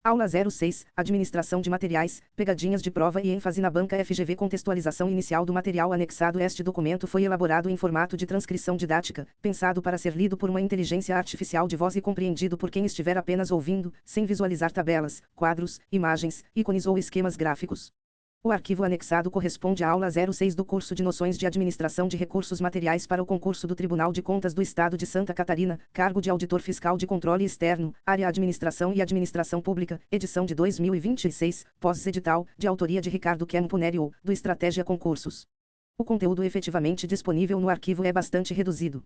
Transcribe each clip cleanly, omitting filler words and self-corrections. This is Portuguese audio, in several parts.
Aula 06, Administração de materiais, pegadinhas de prova e ênfase na banca FGV. Contextualização inicial do material anexado. Este documento foi elaborado em formato de transcrição didática, pensado para ser lido por uma inteligência artificial de voz e compreendido por quem estiver apenas ouvindo, sem visualizar tabelas, quadros, imagens, ícones ou esquemas gráficos. O arquivo anexado corresponde à aula 06 do curso de Noções de Administração de Recursos Materiais para o concurso do Tribunal de Contas do Estado de Santa Catarina, cargo de Auditor Fiscal de Controle Externo, área Administração e Administração Pública, edição de 2026, pós-edital, de autoria de Ricardo Camponerio, do Estratégia Concursos. O conteúdo efetivamente disponível no arquivo é bastante reduzido.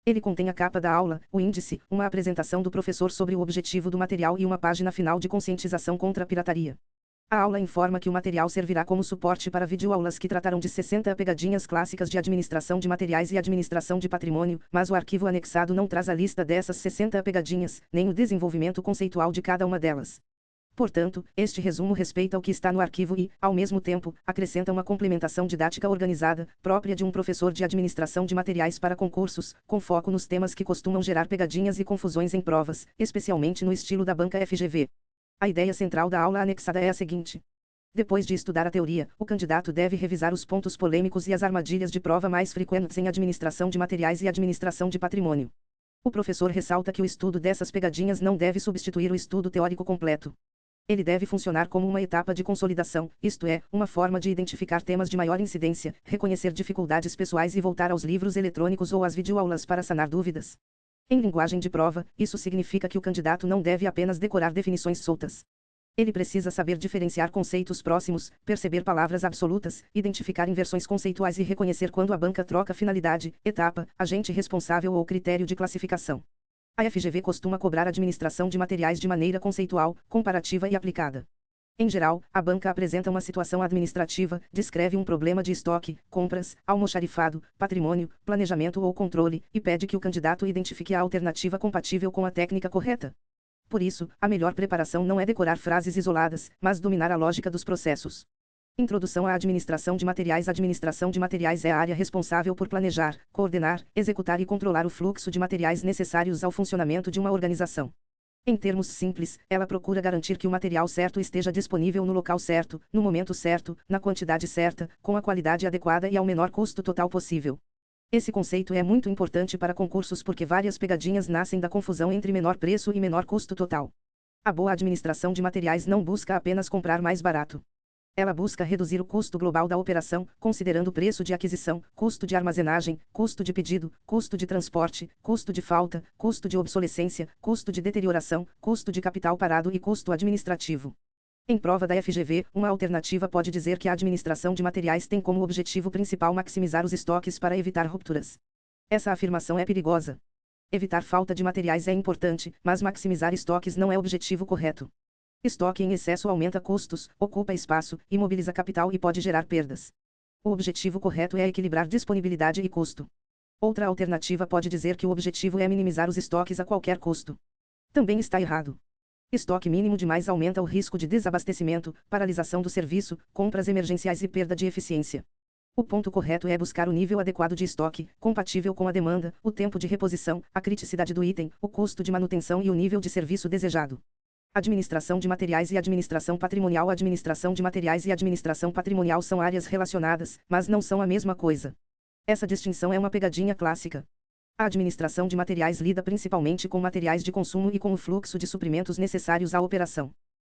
Ele contém a capa da aula, o índice, uma apresentação do professor sobre o objetivo do material e uma página final de conscientização contra a pirataria. A aula informa que o material servirá como suporte para videoaulas que tratarão de 60 pegadinhas clássicas de administração de materiais e administração de patrimônio, mas o arquivo anexado não traz a lista dessas 60 pegadinhas, nem o desenvolvimento conceitual de cada uma delas. Portanto, este resumo respeita o que está no arquivo e, ao mesmo tempo, acrescenta uma complementação didática organizada, própria de um professor de administração de materiais para concursos, com foco nos temas que costumam gerar pegadinhas e confusões em provas, especialmente no estilo da banca FGV. A ideia central da aula anexada é a seguinte. Depois de estudar a teoria, o candidato deve revisar os pontos polêmicos e as armadilhas de prova mais frequentes em administração de materiais e administração de patrimônio. O professor ressalta que o estudo dessas pegadinhas não deve substituir o estudo teórico completo. Ele deve funcionar como uma etapa de consolidação, isto é, uma forma de identificar temas de maior incidência, reconhecer dificuldades pessoais e voltar aos livros eletrônicos ou às videoaulas para sanar dúvidas. Em linguagem de prova, isso significa que o candidato não deve apenas decorar definições soltas. Ele precisa saber diferenciar conceitos próximos, perceber palavras absolutas, identificar inversões conceituais e reconhecer quando a banca troca finalidade, etapa, agente responsável ou critério de classificação. A FGV costuma cobrar administração de materiais de maneira conceitual, comparativa e aplicada. Em geral, a banca apresenta uma situação administrativa, descreve um problema de estoque, compras, almoxarifado, patrimônio, planejamento ou controle, e pede que o candidato identifique a alternativa compatível com a técnica correta. Por isso, a melhor preparação não é decorar frases isoladas, mas dominar a lógica dos processos. Introdução à administração de materiais. A administração de materiais é a área responsável por planejar, coordenar, executar e controlar o fluxo de materiais necessários ao funcionamento de uma organização. Em termos simples, ela procura garantir que o material certo esteja disponível no local certo, no momento certo, na quantidade certa, com a qualidade adequada e ao menor custo total possível. Esse conceito é muito importante para concursos porque várias pegadinhas nascem da confusão entre menor preço e menor custo total. A boa administração de materiais não busca apenas comprar mais barato. Ela busca reduzir o custo global da operação, considerando preço de aquisição, custo de armazenagem, custo de pedido, custo de transporte, custo de falta, custo de obsolescência, custo de deterioração, custo de capital parado e custo administrativo. Em prova da FGV, uma alternativa pode dizer que a administração de materiais tem como objetivo principal maximizar os estoques para evitar rupturas. Essa afirmação é perigosa. Evitar falta de materiais é importante, mas maximizar estoques não é o objetivo correto. Estoque em excesso aumenta custos, ocupa espaço, imobiliza capital e pode gerar perdas. O objetivo correto é equilibrar disponibilidade e custo. Outra alternativa pode dizer que o objetivo é minimizar os estoques a qualquer custo. Também está errado. Estoque mínimo demais aumenta o risco de desabastecimento, paralisação do serviço, compras emergenciais e perda de eficiência. O ponto correto é buscar o nível adequado de estoque, compatível com a demanda, o tempo de reposição, a criticidade do item, o custo de manutenção e o nível de serviço desejado. Administração de materiais e administração patrimonial. Administração de materiais e administração patrimonial são áreas relacionadas, mas não são a mesma coisa. Essa distinção é uma pegadinha clássica. A administração de materiais lida principalmente com materiais de consumo e com o fluxo de suprimentos necessários à operação.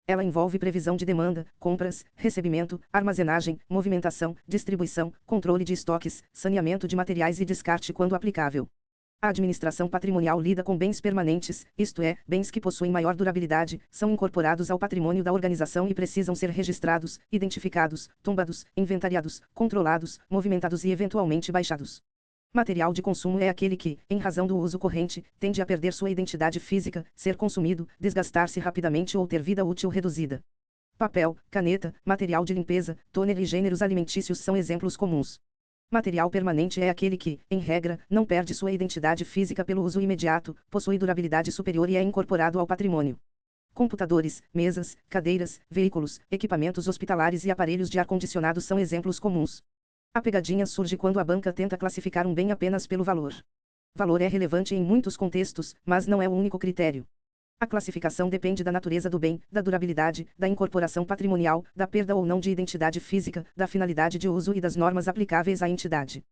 Ela envolve previsão de demanda, compras, recebimento, armazenagem, movimentação, distribuição, controle de estoques, saneamento de materiais e descarte quando aplicável. A administração patrimonial lida com bens permanentes, isto é, bens que possuem maior durabilidade, são incorporados ao patrimônio da organização e precisam ser registrados, identificados, tombados, inventariados, controlados, movimentados e eventualmente baixados. Material de consumo é aquele que, em razão do uso corrente, tende a perder sua identidade física, ser consumido, desgastar-se rapidamente ou ter vida útil reduzida. Papel, caneta, material de limpeza, tôner e gêneros alimentícios são exemplos comuns. Material permanente é aquele que, em regra, não perde sua identidade física pelo uso imediato, possui durabilidade superior e é incorporado ao patrimônio. Computadores, mesas, cadeiras, veículos, equipamentos hospitalares e aparelhos de ar-condicionado são exemplos comuns. A pegadinha surge quando a banca tenta classificar um bem apenas pelo valor. Valor é relevante em muitos contextos, mas não é o único critério. A classificação depende da natureza do bem, da durabilidade, da incorporação patrimonial, da perda ou não de identidade física, da finalidade de uso e das normas aplicáveis à entidade.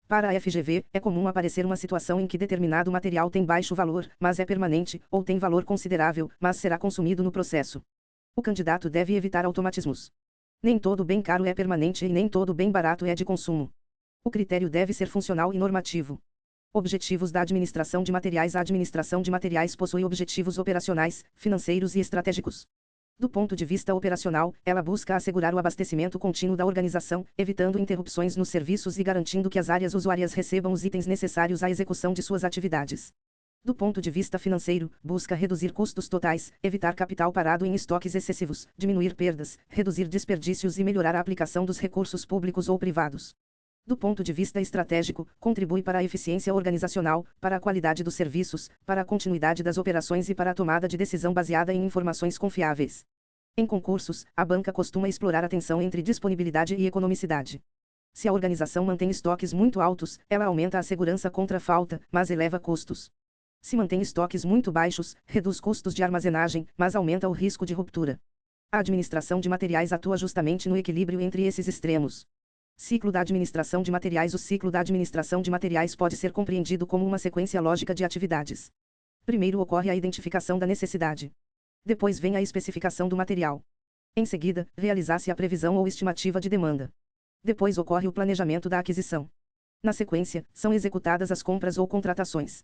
Para a FGV, é comum aparecer uma situação em que determinado material tem baixo valor, mas é permanente, ou tem valor considerável, mas será consumido no processo. O candidato deve evitar automatismos. Nem todo bem caro é permanente e nem todo bem barato é de consumo. O critério deve ser funcional e normativo. Objetivos da administração de materiais. A administração de materiais possui objetivos operacionais, financeiros e estratégicos. Do ponto de vista operacional, ela busca assegurar o abastecimento contínuo da organização, evitando interrupções nos serviços e garantindo que as áreas usuárias recebam os itens necessários à execução de suas atividades. Do ponto de vista financeiro, busca reduzir custos totais, evitar capital parado em estoques excessivos, diminuir perdas, reduzir desperdícios e melhorar a aplicação dos recursos públicos ou privados. Do ponto de vista estratégico, contribui para a eficiência organizacional, para a qualidade dos serviços, para a continuidade das operações e para a tomada de decisão baseada em informações confiáveis. Em concursos, a banca costuma explorar a tensão entre disponibilidade e economicidade. Se a organização mantém estoques muito altos, ela aumenta a segurança contra a falta, mas eleva custos. Se mantém estoques muito baixos, reduz custos de armazenagem, mas aumenta o risco de ruptura. A administração de materiais atua justamente no equilíbrio entre esses extremos. Ciclo da administração de materiais. O ciclo da administração de materiais pode ser compreendido como uma sequência lógica de atividades. Primeiro ocorre a identificação da necessidade. Depois vem a especificação do material. Em seguida, realizar-se a previsão ou estimativa de demanda. Depois ocorre o planejamento da aquisição. Na sequência, são executadas as compras ou contratações.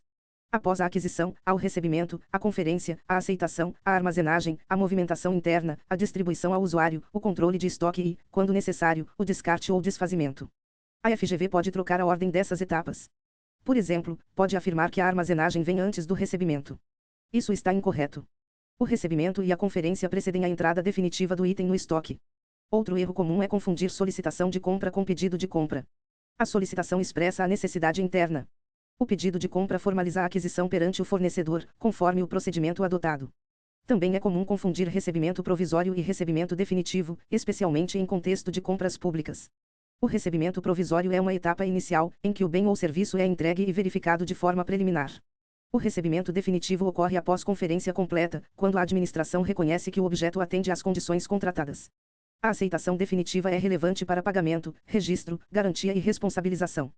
Após a aquisição, há o recebimento, a conferência, a aceitação, a armazenagem, a movimentação interna, a distribuição ao usuário, o controle de estoque e, quando necessário, o descarte ou desfazimento. A FGV pode trocar a ordem dessas etapas. Por exemplo, pode afirmar que a armazenagem vem antes do recebimento. Isso está incorreto. O recebimento e a conferência precedem a entrada definitiva do item no estoque. Outro erro comum é confundir solicitação de compra com pedido de compra. A solicitação expressa a necessidade interna. O pedido de compra formaliza a aquisição perante o fornecedor, conforme o procedimento adotado. Também é comum confundir recebimento provisório e recebimento definitivo, especialmente em contexto de compras públicas. O recebimento provisório é uma etapa inicial, em que o bem ou serviço é entregue e verificado de forma preliminar. O recebimento definitivo ocorre após conferência completa, quando a administração reconhece que o objeto atende às condições contratadas. A aceitação definitiva é relevante para pagamento, registro, garantia e responsabilização.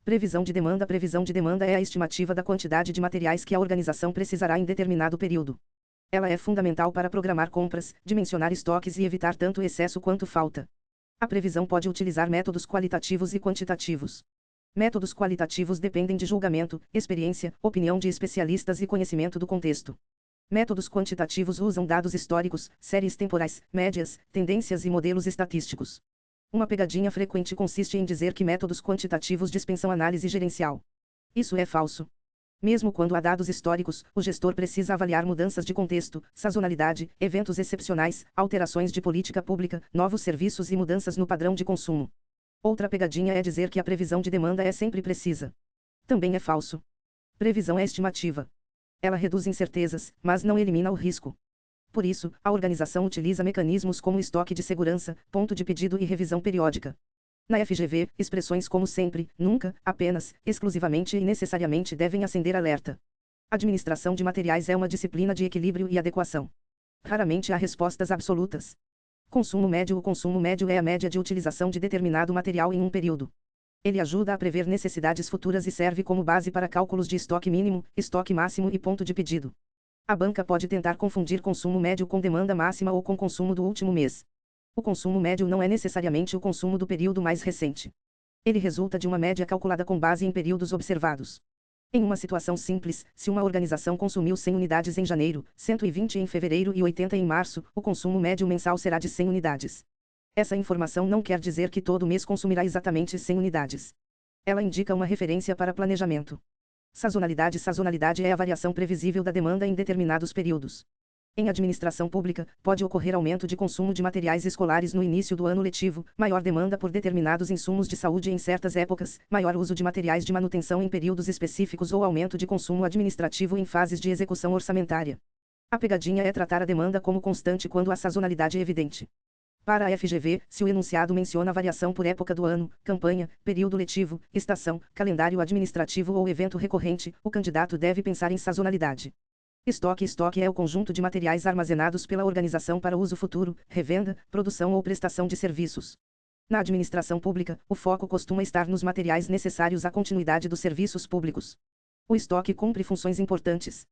Previsão de demanda. A previsão de demanda é a estimativa da quantidade de materiais que a organização precisará em determinado período. Ela é fundamental para programar compras, dimensionar estoques e evitar tanto excesso quanto falta. A previsão pode utilizar métodos qualitativos e quantitativos. Métodos qualitativos dependem de julgamento, experiência, opinião de especialistas e conhecimento do contexto. Métodos quantitativos usam dados históricos, séries temporais, médias, tendências e modelos estatísticos. Uma pegadinha frequente consiste em dizer que métodos quantitativos dispensam análise gerencial. Isso é falso. Mesmo quando há dados históricos, o gestor precisa avaliar mudanças de contexto, sazonalidade, eventos excepcionais, alterações de política pública, novos serviços e mudanças no padrão de consumo. Outra pegadinha é dizer que a previsão de demanda é sempre precisa. Também é falso. Previsão é estimativa. Ela reduz incertezas, mas não elimina o risco. Por isso, a organização utiliza mecanismos como estoque de segurança, ponto de pedido e revisão periódica. Na FGV, expressões como sempre, nunca, apenas, exclusivamente e necessariamente devem acender alerta. Administração de materiais é uma disciplina de equilíbrio e adequação. Raramente há respostas absolutas. Consumo médio. O consumo médio é a média de utilização de determinado material em um período. Ele ajuda a prever necessidades futuras e serve como base para cálculos de estoque mínimo, estoque máximo e ponto de pedido. A banca pode tentar confundir consumo médio com demanda máxima ou com consumo do último mês. O consumo médio não é necessariamente o consumo do período mais recente. Ele resulta de uma média calculada com base em períodos observados. Em uma situação simples, se uma organização consumiu 100 unidades em janeiro, 120 em fevereiro e 80 em março, o consumo médio mensal será de 100 unidades. Essa informação não quer dizer que todo mês consumirá exatamente 100 unidades. Ela indica uma referência para planejamento. Sazonalidade. Sazonalidade é a variação previsível da demanda em determinados períodos. Em administração pública, pode ocorrer aumento de consumo de materiais escolares no início do ano letivo, maior demanda por determinados insumos de saúde em certas épocas, maior uso de materiais de manutenção em períodos específicos ou aumento de consumo administrativo em fases de execução orçamentária. A pegadinha é tratar a demanda como constante quando a sazonalidade é evidente. Para a FGV, se o enunciado menciona variação por época do ano, campanha, período letivo, estação, calendário administrativo ou evento recorrente, o candidato deve pensar em sazonalidade. Estoque é o conjunto de materiais armazenados pela organização para uso futuro, revenda, produção ou prestação de serviços. Na administração pública, o foco costuma estar nos materiais necessários à continuidade dos serviços públicos. O estoque cumpre funções importantes.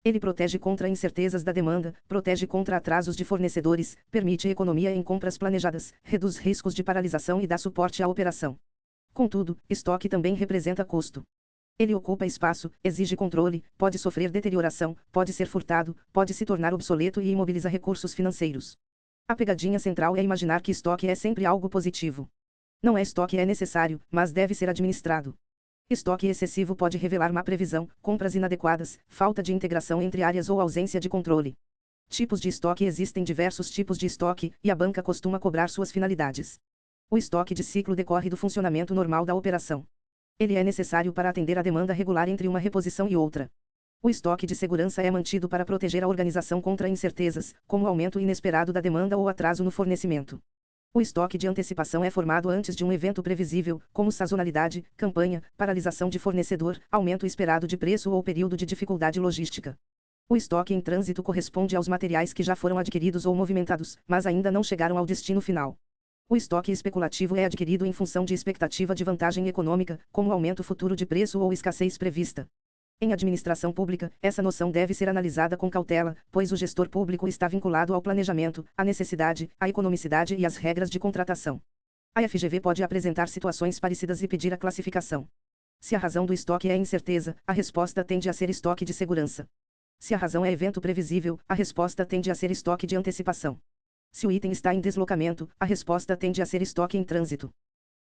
Ele protege contra incertezas da demanda, protege contra atrasos de fornecedores, permite economia em compras planejadas, reduz riscos de paralisação e dá suporte à operação. Contudo, estoque também representa custo. Ele ocupa espaço, exige controle, pode sofrer deterioração, pode ser furtado, pode se tornar obsoleto e imobiliza recursos financeiros. A pegadinha central é imaginar que estoque é sempre algo positivo. Não é estoque é necessário, mas deve ser administrado. Estoque excessivo pode revelar má previsão, compras inadequadas, falta de integração entre áreas ou ausência de controle. Tipos de estoque. Existem diversos tipos de estoque, e a banca costuma cobrar suas finalidades. O estoque de ciclo decorre do funcionamento normal da operação. Ele é necessário para atender a demanda regular entre uma reposição e outra. O estoque de segurança é mantido para proteger a organização contra incertezas, como aumento inesperado da demanda ou atraso no fornecimento. O estoque de antecipação é formado antes de um evento previsível, como sazonalidade, campanha, paralisação de fornecedor, aumento esperado de preço ou período de dificuldade logística. O estoque em trânsito corresponde aos materiais que já foram adquiridos ou movimentados, mas ainda não chegaram ao destino final. O estoque especulativo é adquirido em função de expectativa de vantagem econômica, como aumento futuro de preço ou escassez prevista. Em administração pública, essa noção deve ser analisada com cautela, pois o gestor público está vinculado ao planejamento, à necessidade, à economicidade e às regras de contratação. A FGV pode apresentar situações parecidas e pedir a classificação. Se a razão do estoque é incerteza, a resposta tende a ser estoque de segurança. Se a razão é evento previsível, a resposta tende a ser estoque de antecipação. Se o item está em deslocamento, a resposta tende a ser estoque em trânsito.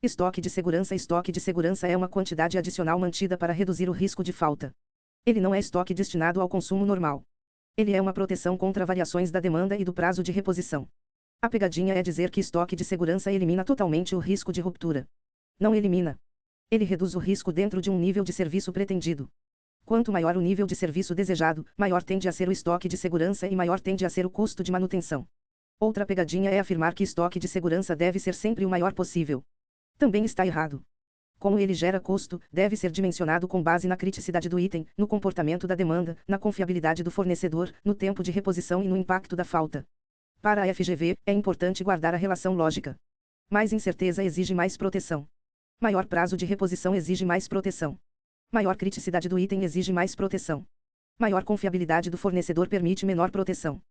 Estoque de segurança. Estoque de segurança é uma quantidade adicional mantida para reduzir o risco de falta. Ele não é estoque destinado ao consumo normal. Ele é uma proteção contra variações da demanda e do prazo de reposição. A pegadinha é dizer que estoque de segurança elimina totalmente o risco de ruptura. Não elimina. Ele reduz o risco dentro de um nível de serviço pretendido. Quanto maior o nível de serviço desejado, maior tende a ser o estoque de segurança e maior tende a ser o custo de manutenção. Outra pegadinha é afirmar que estoque de segurança deve ser sempre o maior possível. Também está errado. Como ele gera custo, deve ser dimensionado com base na criticidade do item, no comportamento da demanda, na confiabilidade do fornecedor, no tempo de reposição e no impacto da falta. Para a FGV, é importante guardar a relação lógica. Mais incerteza exige mais proteção. Maior prazo de reposição exige mais proteção. Maior criticidade do item exige mais proteção. Maior confiabilidade do fornecedor permite menor proteção.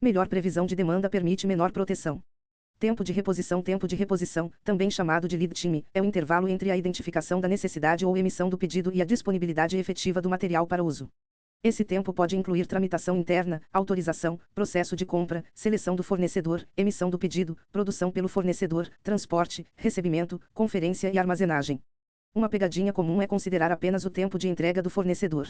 Melhor previsão de demanda permite menor proteção. Tempo de reposição. Tempo de reposição, também chamado de lead time, é o intervalo entre a identificação da necessidade ou emissão do pedido e a disponibilidade efetiva do material para uso. Esse tempo pode incluir tramitação interna, autorização, processo de compra, seleção do fornecedor, emissão do pedido, produção pelo fornecedor, transporte, recebimento, conferência e armazenagem. Uma pegadinha comum é considerar apenas o tempo de entrega do fornecedor.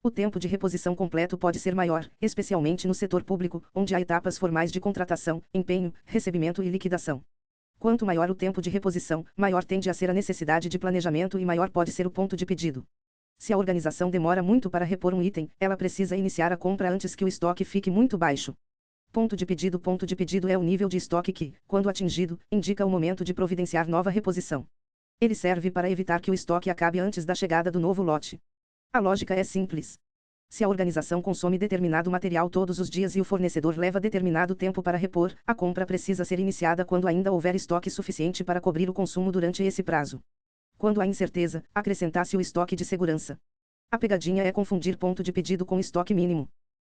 O tempo de reposição completo pode ser maior, especialmente no setor público, onde há etapas formais de contratação, empenho, recebimento e liquidação. Quanto maior o tempo de reposição, maior tende a ser a necessidade de planejamento e maior pode ser o ponto de pedido. Se a organização demora muito para repor um item, ela precisa iniciar a compra antes que o estoque fique muito baixo. Ponto de pedido. Ponto de pedido é o nível de estoque que, quando atingido, indica o momento de providenciar nova reposição. Ele serve para evitar que o estoque acabe antes da chegada do novo lote. A lógica é simples. Se a organização consome determinado material todos os dias e o fornecedor leva determinado tempo para repor, a compra precisa ser iniciada quando ainda houver estoque suficiente para cobrir o consumo durante esse prazo. Quando há incerteza, acrescentasse o estoque de segurança. A pegadinha é confundir ponto de pedido com estoque mínimo.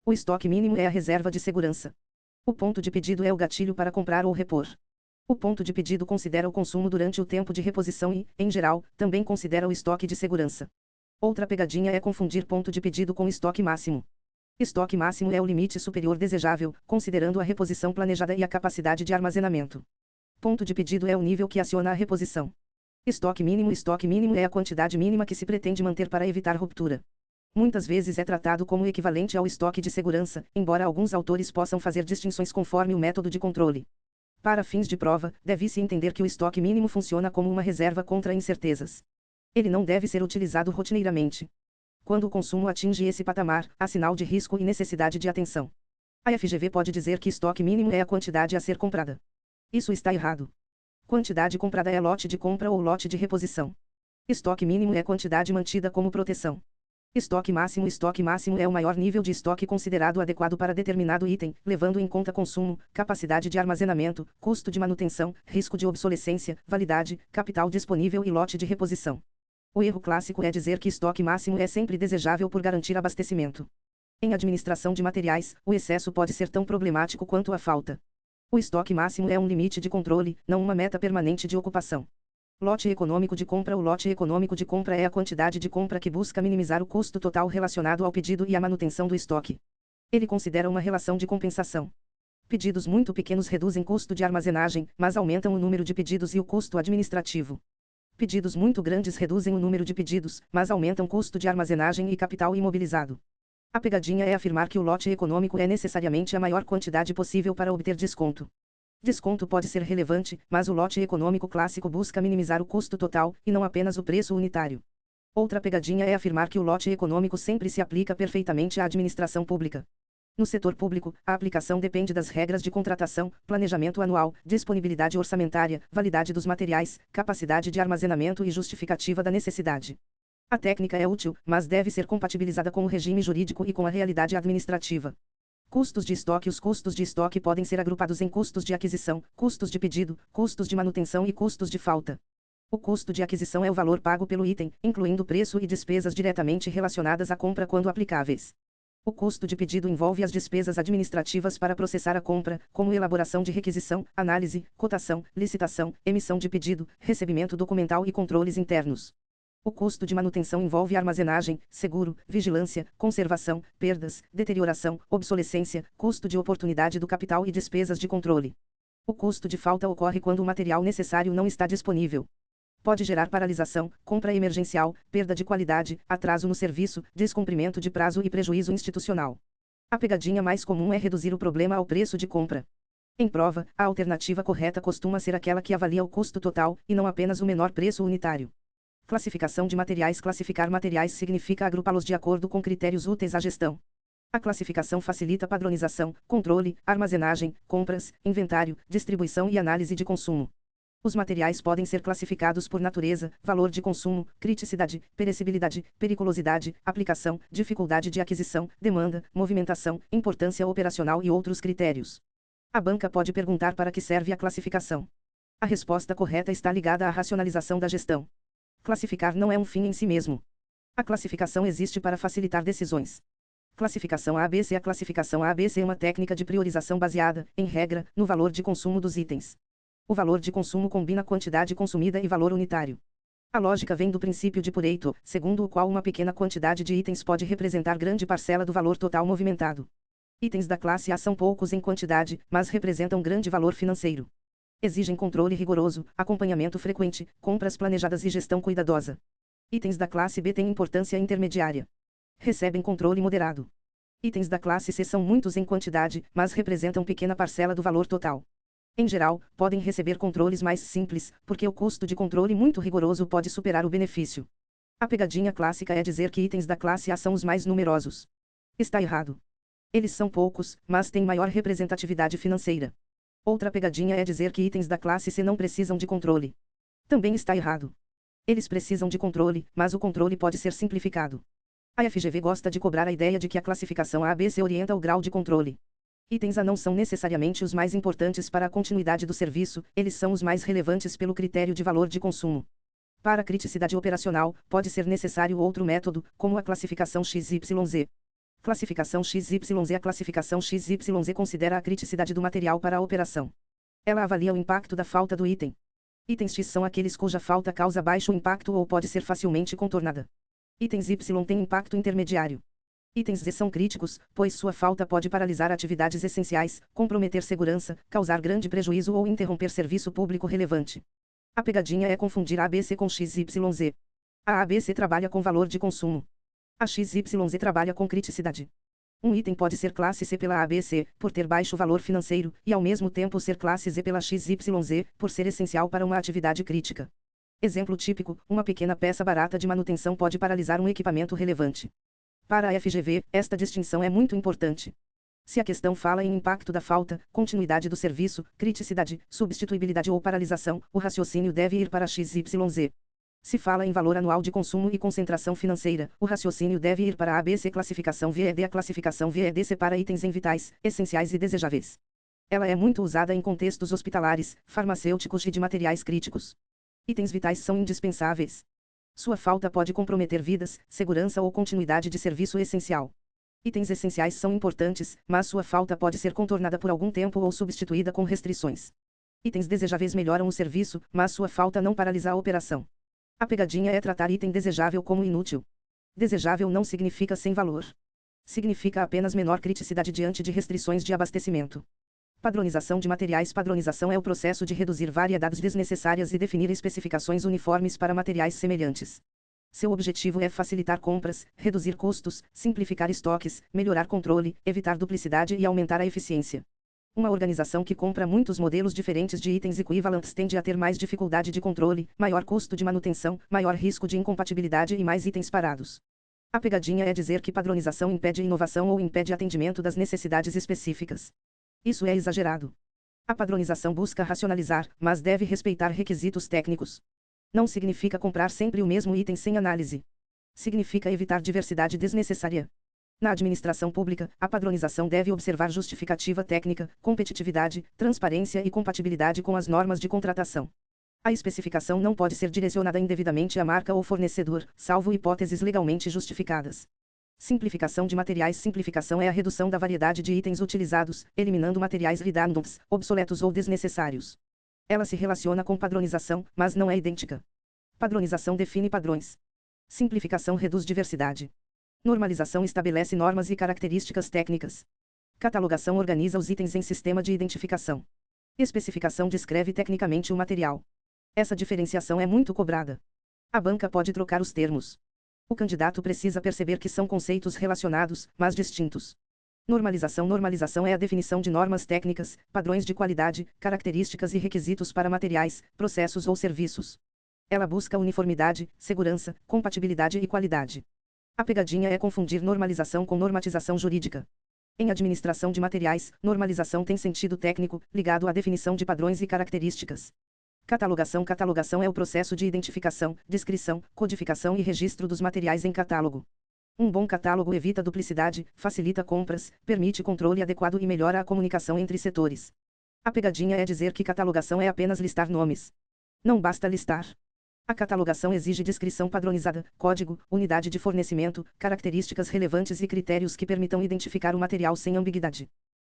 O estoque mínimo é a reserva de segurança. O ponto de pedido é o gatilho para comprar ou repor. O ponto de pedido considera o consumo durante o tempo de reposição e, em geral, também considera o estoque de segurança. Outra pegadinha é confundir ponto de pedido com estoque máximo. Estoque máximo é o limite superior desejável, considerando a reposição planejada e a capacidade de armazenamento. Ponto de pedido é o nível que aciona a reposição. Estoque mínimo é a quantidade mínima que se pretende manter para evitar ruptura. Muitas vezes é tratado como equivalente ao estoque de segurança, embora alguns autores possam fazer distinções conforme o método de controle. Para fins de prova, deve-se entender que o estoque mínimo funciona como uma reserva contra incertezas. Ele não deve ser utilizado rotineiramente. Quando o consumo atinge esse patamar, há sinal de risco e necessidade de atenção. A FGV pode dizer que estoque mínimo é a quantidade a ser comprada. Isso está errado. Quantidade comprada é lote de compra ou lote de reposição. Estoque mínimo é quantidade mantida como proteção. Estoque máximo. Estoque máximo é o maior nível de estoque considerado adequado para determinado item, levando em conta consumo, capacidade de armazenamento, custo de manutenção, risco de obsolescência, validade, capital disponível e lote de reposição. O erro clássico é dizer que estoque máximo é sempre desejável por garantir abastecimento. Em administração de materiais, o excesso pode ser tão problemático quanto a falta. O estoque máximo é um limite de controle, não uma meta permanente de ocupação. Lote econômico de compra. O lote econômico de compra é a quantidade de compra que busca minimizar o custo total relacionado ao pedido e à manutenção do estoque. Ele considera uma relação de compensação. Pedidos muito pequenos reduzem custo de armazenagem, mas aumentam o número de pedidos e o custo administrativo. Pedidos muito grandes reduzem o número de pedidos, mas aumentam custo de armazenagem e capital imobilizado. A pegadinha é afirmar que o lote econômico é necessariamente a maior quantidade possível para obter desconto. Desconto pode ser relevante, mas o lote econômico clássico busca minimizar o custo total, e não apenas o preço unitário. Outra pegadinha é afirmar que o lote econômico sempre se aplica perfeitamente à administração pública. No setor público, a aplicação depende das regras de contratação, planejamento anual, disponibilidade orçamentária, validade dos materiais, capacidade de armazenamento e justificativa da necessidade. A técnica é útil, mas deve ser compatibilizada com o regime jurídico e com a realidade administrativa. Custos de estoque. Os custos de estoque podem ser agrupados em custos de aquisição, custos de pedido, custos de manutenção e custos de falta. O custo de aquisição é o valor pago pelo item, incluindo preço e despesas diretamente relacionadas à compra quando aplicáveis. O custo de pedido envolve as despesas administrativas para processar a compra, como elaboração de requisição, análise, cotação, licitação, emissão de pedido, recebimento documental e controles internos. O custo de manutenção envolve armazenagem, seguro, vigilância, conservação, perdas, deterioração, obsolescência, custo de oportunidade do capital e despesas de controle. O custo de falta ocorre quando o material necessário não está disponível. Pode gerar paralisação, compra emergencial, perda de qualidade, atraso no serviço, descumprimento de prazo e prejuízo institucional. A pegadinha mais comum é reduzir o problema ao preço de compra. Em prova, a alternativa correta costuma ser aquela que avalia o custo total, e não apenas o menor preço unitário. Classificação de materiais. Classificar materiais significa agrupá-los de acordo com critérios úteis à gestão. A classificação facilita padronização, controle, armazenagem, compras, inventário, distribuição e análise de consumo. Os materiais podem ser classificados por natureza, valor de consumo, criticidade, perecibilidade, periculosidade, aplicação, dificuldade de aquisição, demanda, movimentação, importância operacional e outros critérios. A banca pode perguntar para que serve a classificação. A resposta correta está ligada à racionalização da gestão. Classificar não é um fim em si mesmo. A classificação existe para facilitar decisões. Classificação ABC. A classificação ABC é uma técnica de priorização baseada, em regra, no valor de consumo dos itens. O valor de consumo combina quantidade consumida e valor unitário. A lógica vem do princípio de Pareto, segundo o qual uma pequena quantidade de itens pode representar grande parcela do valor total movimentado. Itens da classe A são poucos em quantidade, mas representam grande valor financeiro. Exigem controle rigoroso, acompanhamento frequente, compras planejadas e gestão cuidadosa. Itens da classe B têm importância intermediária. Recebem controle moderado. Itens da classe C são muitos em quantidade, mas representam pequena parcela do valor total. Em geral, podem receber controles mais simples, porque o custo de controle muito rigoroso pode superar o benefício. A pegadinha clássica é dizer que itens da classe A são os mais numerosos. Está errado. Eles são poucos, mas têm maior representatividade financeira. Outra pegadinha é dizer que itens da classe C não precisam de controle. Também está errado. Eles precisam de controle, mas o controle pode ser simplificado. A FGV gosta de cobrar a ideia de que a classificação ABC orienta o grau de controle. Itens A não são necessariamente os mais importantes para a continuidade do serviço, eles são os mais relevantes pelo critério de valor de consumo. Para a criticidade operacional, pode ser necessário outro método, como a classificação XYZ. Classificação XYZ. A classificação XYZ considera a criticidade do material para a operação. Ela avalia o impacto da falta do item. Itens X são aqueles cuja falta causa baixo impacto ou pode ser facilmente contornada. Itens Y têm impacto intermediário. Itens Z são críticos, pois sua falta pode paralisar atividades essenciais, comprometer segurança, causar grande prejuízo ou interromper serviço público relevante. A pegadinha é confundir a ABC com XYZ. A ABC trabalha com valor de consumo. A XYZ trabalha com criticidade. Um item pode ser classe C pela ABC, por ter baixo valor financeiro, e ao mesmo tempo ser classe Z pela XYZ, por ser essencial para uma atividade crítica. Exemplo típico: uma pequena peça barata de manutenção pode paralisar um equipamento relevante. Para a FGV, esta distinção é muito importante. Se a questão fala em impacto da falta, continuidade do serviço, criticidade, substituibilidade ou paralisação, o raciocínio deve ir para XYZ. Se fala em valor anual de consumo e concentração financeira, o raciocínio deve ir para a ABC classificação VED. A classificação VED separa itens em vitais, essenciais e desejáveis. Ela é muito usada em contextos hospitalares, farmacêuticos e de materiais críticos. Itens vitais são indispensáveis. Sua falta pode comprometer vidas, segurança ou continuidade de serviço essencial. Itens essenciais são importantes, mas sua falta pode ser contornada por algum tempo ou substituída com restrições. Itens desejáveis melhoram o serviço, mas sua falta não paralisa a operação. A pegadinha é tratar item desejável como inútil. Desejável não significa sem valor. Significa apenas menor criticidade diante de restrições de abastecimento. Padronização de materiais. Padronização é o processo de reduzir variedades desnecessárias e definir especificações uniformes para materiais semelhantes. Seu objetivo é facilitar compras, reduzir custos, simplificar estoques, melhorar controle, evitar duplicidade e aumentar a eficiência. Uma organização que compra muitos modelos diferentes de itens equivalentes tende a ter mais dificuldade de controle, maior custo de manutenção, maior risco de incompatibilidade e mais itens parados. A pegadinha é dizer que padronização impede inovação ou impede atendimento das necessidades específicas. Isso é exagerado. A padronização busca racionalizar, mas deve respeitar requisitos técnicos. Não significa comprar sempre o mesmo item sem análise. Significa evitar diversidade desnecessária. Na administração pública, a padronização deve observar justificativa técnica, competitividade, transparência e compatibilidade com as normas de contratação. A especificação não pode ser direcionada indevidamente à marca ou fornecedor, salvo hipóteses legalmente justificadas. Simplificação de materiais. Simplificação é a redução da variedade de itens utilizados, eliminando materiais redundantes, obsoletos ou desnecessários. Ela se relaciona com padronização, mas não é idêntica. Padronização define padrões. Simplificação reduz diversidade. Normalização estabelece normas e características técnicas. Catalogação organiza os itens em sistema de identificação. Especificação descreve tecnicamente o material. Essa diferenciação é muito cobrada. A banca pode trocar os termos. O candidato precisa perceber que são conceitos relacionados, mas distintos. Normalização. Normalização é a definição de normas técnicas, padrões de qualidade, características e requisitos para materiais, processos ou serviços. Ela busca uniformidade, segurança, compatibilidade e qualidade. A pegadinha é confundir normalização com normatização jurídica. Em administração de materiais, normalização tem sentido técnico, ligado à definição de padrões e características. Catalogação. Catalogação é o processo de identificação, descrição, codificação e registro dos materiais em catálogo. Um bom catálogo evita duplicidade, facilita compras, permite controle adequado e melhora a comunicação entre setores. A pegadinha é dizer que catalogação é apenas listar nomes. Não basta listar. A catalogação exige descrição padronizada, código, unidade de fornecimento, características relevantes e critérios que permitam identificar o material sem ambiguidade.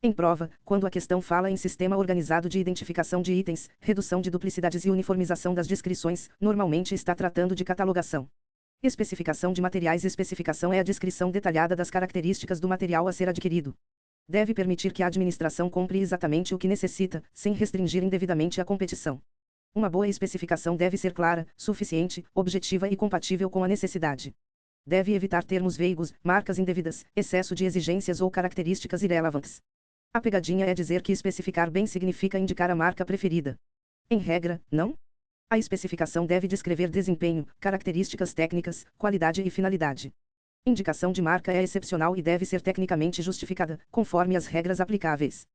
Em prova, quando a questão fala em sistema organizado de identificação de itens, redução de duplicidades e uniformização das descrições, normalmente está tratando de catalogação. Especificação de materiais. Especificação é a descrição detalhada das características do material a ser adquirido. Deve permitir que a administração compre exatamente o que necessita, sem restringir indevidamente a competição. Uma boa especificação deve ser clara, suficiente, objetiva e compatível com a necessidade. Deve evitar termos veigos, marcas indevidas, excesso de exigências ou características irrelevantes. A pegadinha é dizer que especificar bem significa indicar a marca preferida. Em regra, não? A especificação deve descrever desempenho, características técnicas, qualidade e finalidade. Indicação de marca é excepcional e deve ser tecnicamente justificada, conforme as regras aplicáveis.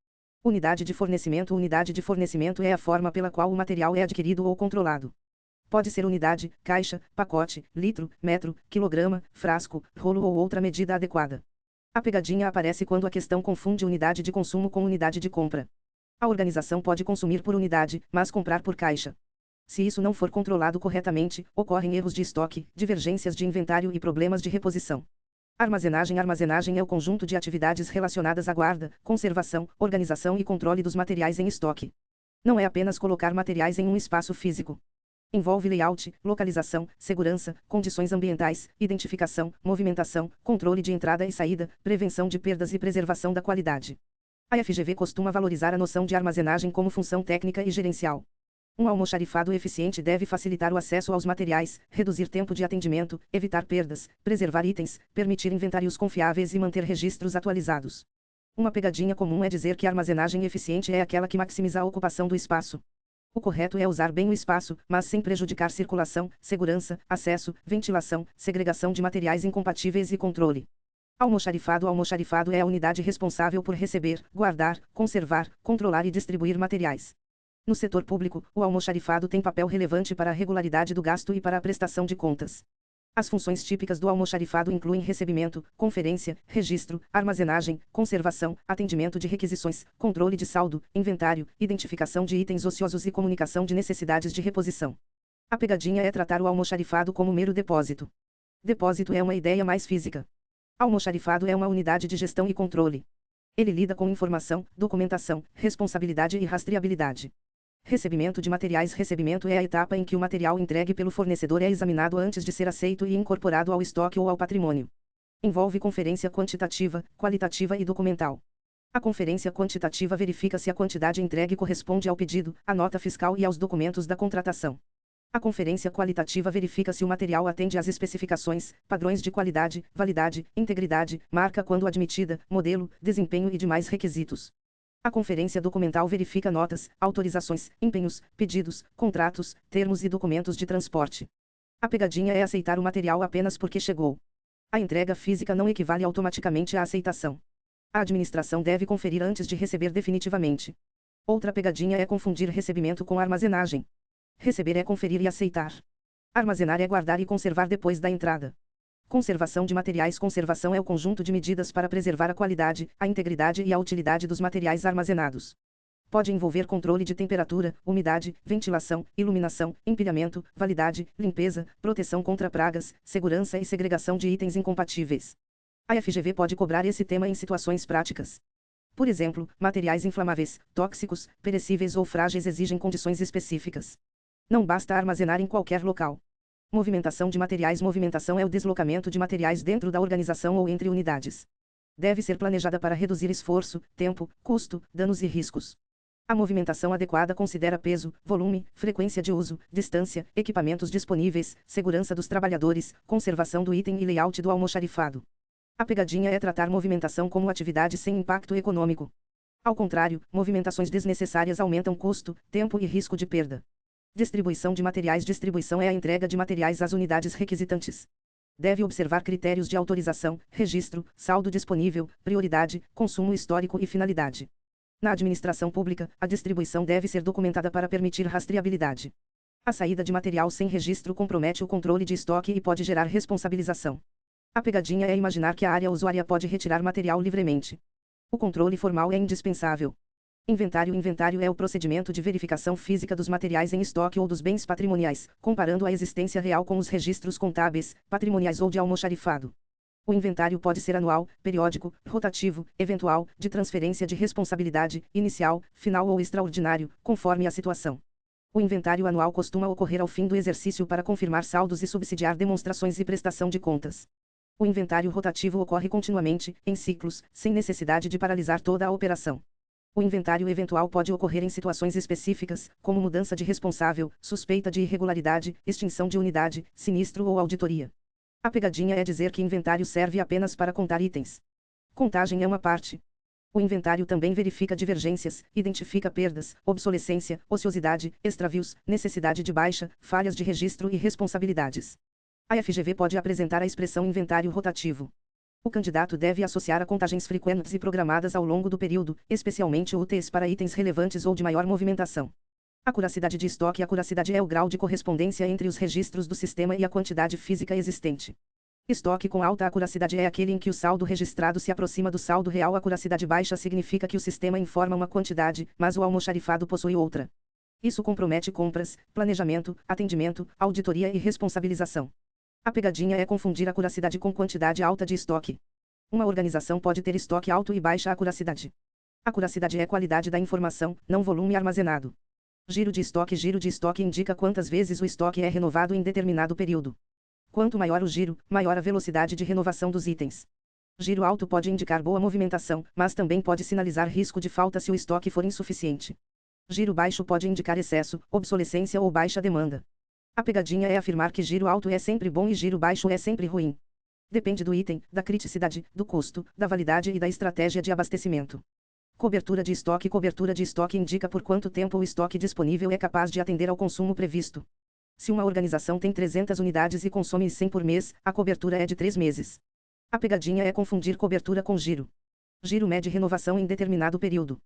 Unidade de fornecimento. Unidade de fornecimento é a forma pela qual o material é adquirido ou controlado. Pode ser unidade, caixa, pacote, litro, metro, quilograma, frasco, rolo ou outra medida adequada. A pegadinha aparece quando a questão confunde unidade de consumo com unidade de compra. A organização pode consumir por unidade, mas comprar por caixa. Se isso não for controlado corretamente, ocorrem erros de estoque, divergências de inventário e problemas de reposição. Armazenagem. Armazenagem é o conjunto de atividades relacionadas à guarda, conservação, organização e controle dos materiais em estoque. Não é apenas colocar materiais em um espaço físico. Envolve layout, localização, segurança, condições ambientais, identificação, movimentação, controle de entrada e saída, prevenção de perdas e preservação da qualidade. A FGV costuma valorizar a noção de armazenagem como função técnica e gerencial. Um almoxarifado eficiente deve facilitar o acesso aos materiais, reduzir tempo de atendimento, evitar perdas, preservar itens, permitir inventários confiáveis e manter registros atualizados. Uma pegadinha comum é dizer que a armazenagem eficiente é aquela que maximiza a ocupação do espaço. O correto é usar bem o espaço, mas sem prejudicar circulação, segurança, acesso, ventilação, segregação de materiais incompatíveis e controle. Almoxarifado. Almoxarifado é a unidade responsável por receber, guardar, conservar, controlar e distribuir materiais. No setor público, o almoxarifado tem papel relevante para a regularidade do gasto e para a prestação de contas. As funções típicas do almoxarifado incluem recebimento, conferência, registro, armazenagem, conservação, atendimento de requisições, controle de saldo, inventário, identificação de itens ociosos e comunicação de necessidades de reposição. A pegadinha é tratar o almoxarifado como mero depósito. Depósito é uma ideia mais física. Almoxarifado é uma unidade de gestão e controle. Ele lida com informação, documentação, responsabilidade e rastreabilidade. Recebimento de materiais. Recebimento é a etapa em que o material entregue pelo fornecedor é examinado antes de ser aceito e incorporado ao estoque ou ao patrimônio. Envolve conferência quantitativa, qualitativa e documental. A conferência quantitativa verifica se a quantidade entregue corresponde ao pedido, à nota fiscal e aos documentos da contratação. A conferência qualitativa verifica se o material atende às especificações, padrões de qualidade, validade, integridade, marca quando admitida, modelo, desempenho e demais requisitos. A conferência documental verifica notas, autorizações, empenhos, pedidos, contratos, termos e documentos de transporte. A pegadinha é aceitar o material apenas porque chegou. A entrega física não equivale automaticamente à aceitação. A administração deve conferir antes de receber definitivamente. Outra pegadinha é confundir recebimento com armazenagem. Receber é conferir e aceitar. Armazenar é guardar e conservar depois da entrada. Conservação de materiais. Conservação é o conjunto de medidas para preservar a qualidade, a integridade e a utilidade dos materiais armazenados. Pode envolver controle de temperatura, umidade, ventilação, iluminação, empilhamento, validade, limpeza, proteção contra pragas, segurança e segregação de itens incompatíveis. A FGV pode cobrar esse tema em situações práticas. Por exemplo, materiais inflamáveis, tóxicos, perecíveis ou frágeis exigem condições específicas. Não basta armazenar em qualquer local. Movimentação de materiais. Movimentação é o deslocamento de materiais dentro da organização ou entre unidades. Deve ser planejada para reduzir esforço, tempo, custo, danos e riscos. A movimentação adequada considera peso, volume, frequência de uso, distância, equipamentos disponíveis, segurança dos trabalhadores, conservação do item e layout do almoxarifado. A pegadinha é tratar movimentação como atividade sem impacto econômico. Ao contrário, movimentações desnecessárias aumentam custo, tempo e risco de perda. Distribuição de materiais. Distribuição é a entrega de materiais às unidades requisitantes. Deve observar critérios de autorização, registro, saldo disponível, prioridade, consumo histórico e finalidade. Na administração pública, a distribuição deve ser documentada para permitir rastreabilidade. A saída de material sem registro compromete o controle de estoque e pode gerar responsabilização. A pegadinha é imaginar que a área usuária pode retirar material livremente. O controle formal é indispensável. Inventário. Inventário é o procedimento de verificação física dos materiais em estoque ou dos bens patrimoniais, comparando a existência real com os registros contábeis, patrimoniais ou de almoxarifado. O inventário pode ser anual, periódico, rotativo, eventual, de transferência de responsabilidade, inicial, final ou extraordinário, conforme a situação. O inventário anual costuma ocorrer ao fim do exercício para confirmar saldos e subsidiar demonstrações e prestação de contas. O inventário rotativo ocorre continuamente, em ciclos, sem necessidade de paralisar toda a operação. O inventário eventual pode ocorrer em situações específicas, como mudança de responsável, suspeita de irregularidade, extinção de unidade, sinistro ou auditoria. A pegadinha é dizer que inventário serve apenas para contar itens. Contagem é uma parte. O inventário também verifica divergências, identifica perdas, obsolescência, ociosidade, extravios, necessidade de baixa, falhas de registro e responsabilidades. A FGV pode apresentar a expressão inventário rotativo. O candidato deve associar a contagens frequentes e programadas ao longo do período, especialmente úteis para itens relevantes ou de maior movimentação. Acuracidade de estoque. Acuracidade é o grau de correspondência entre os registros do sistema e a quantidade física existente. Estoque com alta acuracidade é aquele em que o saldo registrado se aproxima do saldo real. Acuracidade baixa significa que o sistema informa uma quantidade, mas o almoxarifado possui outra. Isso compromete compras, planejamento, atendimento, auditoria e responsabilização. A pegadinha é confundir acuracidade com quantidade alta de estoque. Uma organização pode ter estoque alto e baixa acuracidade. Acuracidade é qualidade da informação, não volume armazenado. Giro de estoque. Giro de estoque indica quantas vezes o estoque é renovado em determinado período. Quanto maior o giro, maior a velocidade de renovação dos itens. Giro alto pode indicar boa movimentação, mas também pode sinalizar risco de falta se o estoque for insuficiente. Giro baixo pode indicar excesso, obsolescência ou baixa demanda. A pegadinha é afirmar que giro alto é sempre bom e giro baixo é sempre ruim. Depende do item, da criticidade, do custo, da validade e da estratégia de abastecimento. Cobertura de estoque. Cobertura de estoque indica por quanto tempo o estoque disponível é capaz de atender ao consumo previsto. Se uma organização tem 300 unidades e consome 100 por mês, a cobertura é de 3 meses. A pegadinha é confundir cobertura com giro. Giro mede renovação em determinado período.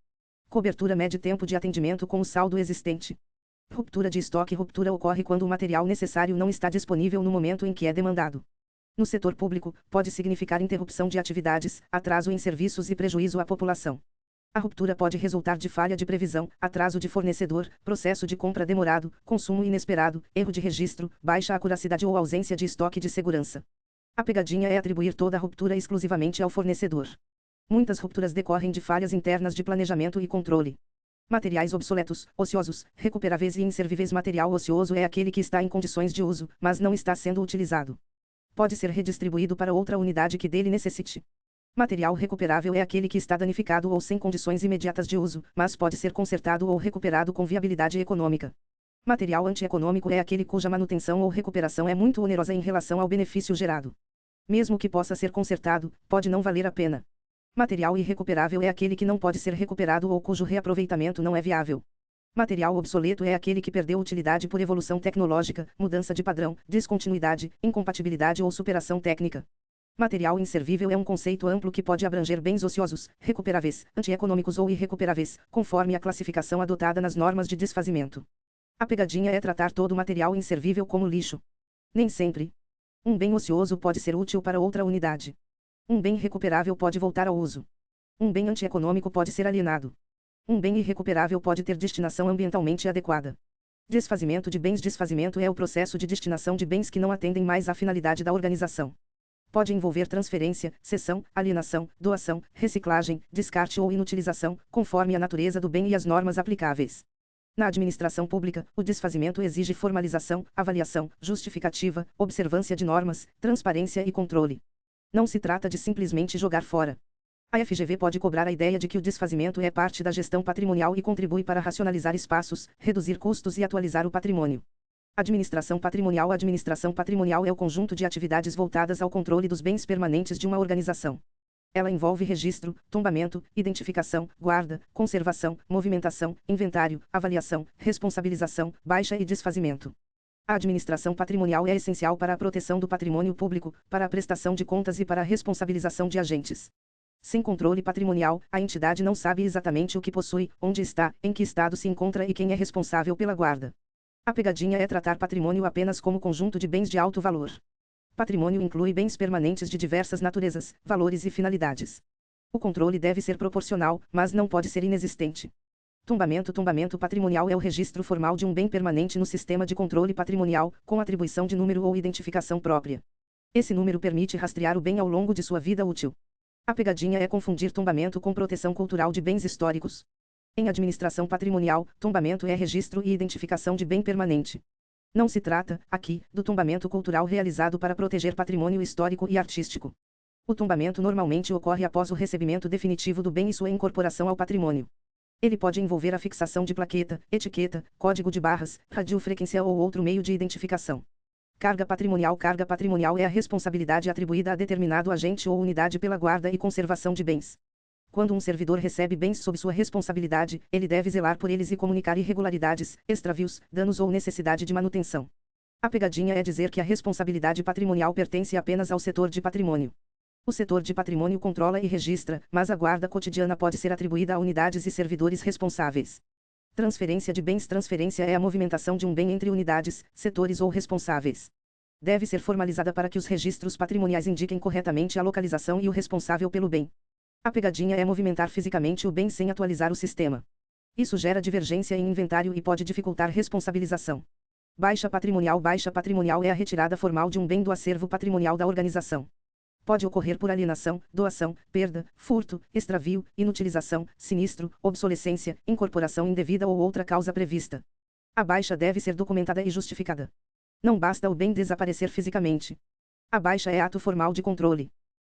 Cobertura mede tempo de atendimento com o saldo existente. Ruptura de estoque. Ruptura ocorre quando o material necessário não está disponível no momento em que é demandado. No setor público, pode significar interrupção de atividades, atraso em serviços e prejuízo à população. A ruptura pode resultar de falha de previsão, atraso de fornecedor, processo de compra demorado, consumo inesperado, erro de registro, baixa acuracidade ou ausência de estoque de segurança. A pegadinha é atribuir toda a ruptura exclusivamente ao fornecedor. Muitas rupturas decorrem de falhas internas de planejamento e controle. Materiais obsoletos, ociosos, recuperáveis e inservíveis. Material ocioso é aquele que está em condições de uso, mas não está sendo utilizado. Pode ser redistribuído para outra unidade que dele necessite. Material recuperável é aquele que está danificado ou sem condições imediatas de uso, mas pode ser consertado ou recuperado com viabilidade econômica. Material antieconômico é aquele cuja manutenção ou recuperação é muito onerosa em relação ao benefício gerado. Mesmo que possa ser consertado, pode não valer a pena. Material irrecuperável é aquele que não pode ser recuperado ou cujo reaproveitamento não é viável. Material obsoleto é aquele que perdeu utilidade por evolução tecnológica, mudança de padrão, descontinuidade, incompatibilidade ou superação técnica. Material inservível é um conceito amplo que pode abranger bens ociosos, recuperáveis, antieconômicos ou irrecuperáveis, conforme a classificação adotada nas normas de desfazimento. A pegadinha é tratar todo material inservível como lixo. Nem sempre. Um bem ocioso pode ser útil para outra unidade. Um bem recuperável pode voltar ao uso. Um bem antieconômico pode ser alienado. Um bem irrecuperável pode ter destinação ambientalmente adequada. Desfazimento de bens. Desfazimento é o processo de destinação de bens que não atendem mais à finalidade da organização. Pode envolver transferência, cessão, alienação, doação, reciclagem, descarte ou inutilização, conforme a natureza do bem e as normas aplicáveis. Na administração pública, o desfazimento exige formalização, avaliação, justificativa, observância de normas, transparência e controle. Não se trata de simplesmente jogar fora. A FGV pode cobrar a ideia de que o desfazimento é parte da gestão patrimonial e contribui para racionalizar espaços, reduzir custos e atualizar o patrimônio. Administração patrimonial. A administração patrimonial é o conjunto de atividades voltadas ao controle dos bens permanentes de uma organização. Ela envolve registro, tombamento, identificação, guarda, conservação, movimentação, inventário, avaliação, responsabilização, baixa e desfazimento. A administração patrimonial é essencial para a proteção do patrimônio público, para a prestação de contas e para a responsabilização de agentes. Sem controle patrimonial, a entidade não sabe exatamente o que possui, onde está, em que estado se encontra e quem é responsável pela guarda. A pegadinha é tratar patrimônio apenas como conjunto de bens de alto valor. Patrimônio inclui bens permanentes de diversas naturezas, valores e finalidades. O controle deve ser proporcional, mas não pode ser inexistente. Tombamento. Tombamento patrimonial é o registro formal de um bem permanente no sistema de controle patrimonial, com atribuição de número ou identificação própria. Esse número permite rastrear o bem ao longo de sua vida útil. A pegadinha é confundir tombamento com proteção cultural de bens históricos. Em administração patrimonial, tombamento é registro e identificação de bem permanente. Não se trata, aqui, do tombamento cultural realizado para proteger patrimônio histórico e artístico. O tombamento normalmente ocorre após o recebimento definitivo do bem e sua incorporação ao patrimônio. Ele pode envolver a fixação de plaqueta, etiqueta, código de barras, radiofrequência ou outro meio de identificação. Carga patrimonial. Carga patrimonial é a responsabilidade atribuída a determinado agente ou unidade pela guarda e conservação de bens. Quando um servidor recebe bens sob sua responsabilidade, ele deve zelar por eles e comunicar irregularidades, extravios, danos ou necessidade de manutenção. A pegadinha é dizer que a responsabilidade patrimonial pertence apenas ao setor de patrimônio. O setor de patrimônio controla e registra, mas a guarda cotidiana pode ser atribuída a unidades e servidores responsáveis. Transferência de bens. Transferência é a movimentação de um bem entre unidades, setores ou responsáveis. Deve ser formalizada para que os registros patrimoniais indiquem corretamente a localização e o responsável pelo bem. A pegadinha é movimentar fisicamente o bem sem atualizar o sistema. Isso gera divergência em inventário e pode dificultar responsabilização. Baixa patrimonial. Baixa patrimonial é a retirada formal de um bem do acervo patrimonial da organização. Pode ocorrer por alienação, doação, perda, furto, extravio, inutilização, sinistro, obsolescência, incorporação indevida ou outra causa prevista. A baixa deve ser documentada e justificada. Não basta o bem desaparecer fisicamente. A baixa é ato formal de controle.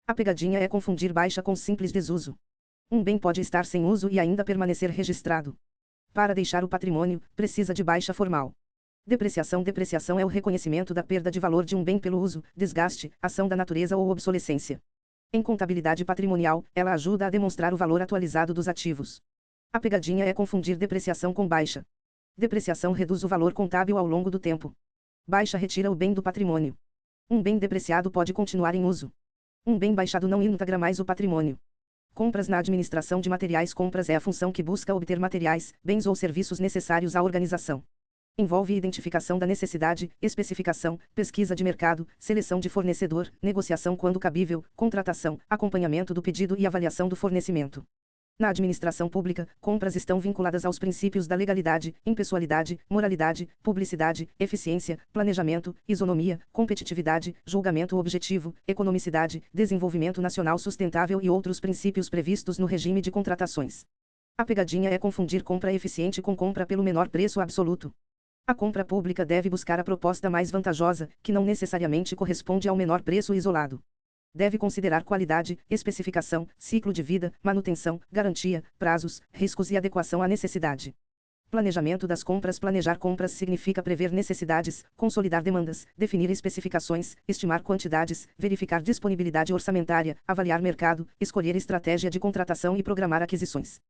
A pegadinha é confundir baixa com simples desuso. Um bem pode estar sem uso e ainda permanecer registrado. Para deixar o patrimônio, precisa de baixa formal. Depreciação. Depreciação é o reconhecimento da perda de valor de um bem pelo uso, desgaste, ação da natureza ou obsolescência. Em contabilidade patrimonial, ela ajuda a demonstrar o valor atualizado dos ativos. A pegadinha é confundir depreciação com baixa. Depreciação reduz o valor contábil ao longo do tempo. Baixa retira o bem do patrimônio. Um bem depreciado pode continuar em uso. Um bem baixado não integra mais o patrimônio. Compras na administração de materiais. Compras é a função que busca obter materiais, bens ou serviços necessários à organização. Envolve identificação da necessidade, especificação, pesquisa de mercado, seleção de fornecedor, negociação quando cabível, contratação, acompanhamento do pedido e avaliação do fornecimento. Na administração pública, compras estão vinculadas aos princípios da legalidade, impessoalidade, moralidade, publicidade, eficiência, planejamento, isonomia, competitividade, julgamento objetivo, economicidade, desenvolvimento nacional sustentável e outros princípios previstos no regime de contratações. A pegadinha é confundir compra eficiente com compra pelo menor preço absoluto. A compra pública deve buscar a proposta mais vantajosa, que não necessariamente corresponde ao menor preço isolado. Deve considerar qualidade, especificação, ciclo de vida, manutenção, garantia, prazos, riscos e adequação à necessidade. Planejamento das compras. Planejar compras significa prever necessidades, consolidar demandas, definir especificações, estimar quantidades, verificar disponibilidade orçamentária, avaliar mercado, escolher estratégia de contratação e programar aquisições.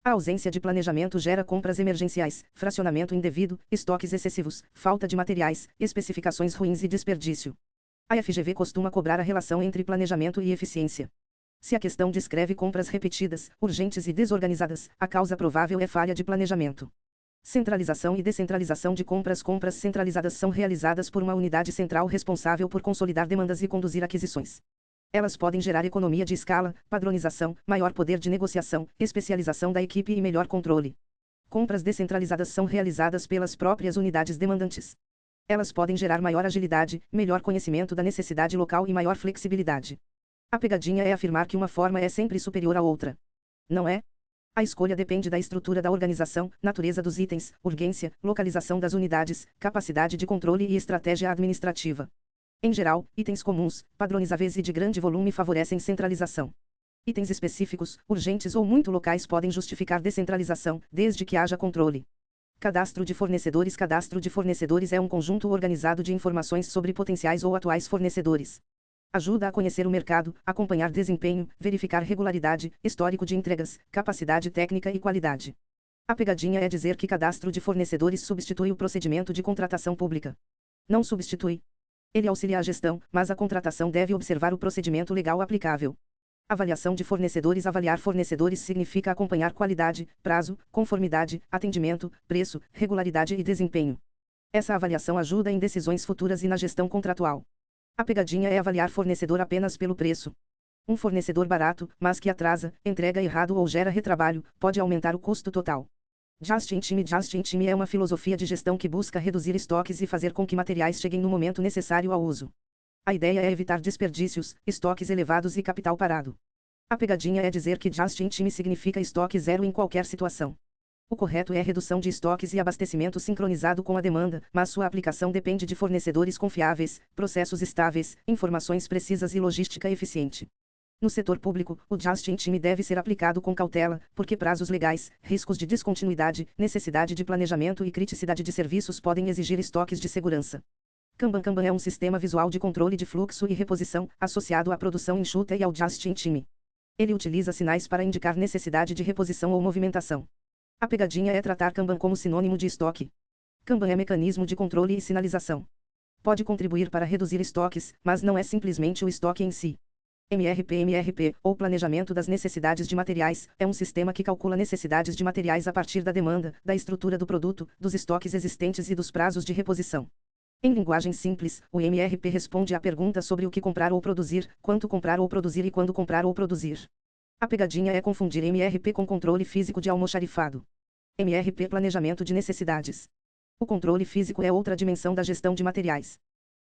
A ausência de planejamento gera compras emergenciais, fracionamento indevido, estoques excessivos, falta de materiais, especificações ruins e desperdício. A FGV costuma cobrar a relação entre planejamento e eficiência. Se a questão descreve compras repetidas, urgentes e desorganizadas, a causa provável é falha de planejamento. Centralização e descentralização de compras. Compras centralizadas são realizadas por uma unidade central responsável por consolidar demandas e conduzir aquisições. Elas podem gerar economia de escala, padronização, maior poder de negociação, especialização da equipe e melhor controle. Compras descentralizadas são realizadas pelas próprias unidades demandantes. Elas podem gerar maior agilidade, melhor conhecimento da necessidade local e maior flexibilidade. A pegadinha é afirmar que uma forma é sempre superior à outra. Não é? A escolha depende da estrutura da organização, natureza dos itens, urgência, localização das unidades, capacidade de controle e estratégia administrativa. Em geral, itens comuns, padronizáveis e de grande volume favorecem centralização. Itens específicos, urgentes ou muito locais podem justificar descentralização, desde que haja controle. Cadastro de fornecedores. Cadastro de fornecedores é um conjunto organizado de informações sobre potenciais ou atuais fornecedores. Ajuda a conhecer o mercado, acompanhar desempenho, verificar regularidade, histórico de entregas, capacidade técnica e qualidade. A pegadinha é dizer que cadastro de fornecedores substitui o procedimento de contratação pública. Não substitui. Ele auxilia a gestão, mas a contratação deve observar o procedimento legal aplicável. Avaliação de fornecedores. Avaliar fornecedores significa acompanhar qualidade, prazo, conformidade, atendimento, preço, regularidade e desempenho. Essa avaliação ajuda em decisões futuras e na gestão contratual. A pegadinha é avaliar fornecedor apenas pelo preço. Um fornecedor barato, mas que atrasa, entrega errado ou gera retrabalho, pode aumentar o custo total. Just in Time. Just in Time é uma filosofia de gestão que busca reduzir estoques e fazer com que materiais cheguem no momento necessário ao uso. A ideia é evitar desperdícios, estoques elevados e capital parado. A pegadinha é dizer que Just in Time significa estoque zero em qualquer situação. O correto é redução de estoques e abastecimento sincronizado com a demanda, mas sua aplicação depende de fornecedores confiáveis, processos estáveis, informações precisas e logística eficiente. No setor público, o Just in Time deve ser aplicado com cautela, porque prazos legais, riscos de descontinuidade, necessidade de planejamento e criticidade de serviços podem exigir estoques de segurança. Kanban. Kanban é um sistema visual de controle de fluxo e reposição, associado à produção enxuta e ao Just in Time. Ele utiliza sinais para indicar necessidade de reposição ou movimentação. A pegadinha é tratar Kanban como sinônimo de estoque. Kanban é mecanismo de controle e sinalização. Pode contribuir para reduzir estoques, mas não é simplesmente o estoque em si. MRP, ou Planejamento das Necessidades de Materiais, é um sistema que calcula necessidades de materiais a partir da demanda, da estrutura do produto, dos estoques existentes e dos prazos de reposição. Em linguagem simples, o MRP responde à pergunta sobre o que comprar ou produzir, quanto comprar ou produzir e quando comprar ou produzir. A pegadinha é confundir MRP com controle físico de almoxarifado. MRP Planejamento de Necessidades. O controle físico é outra dimensão da gestão de materiais.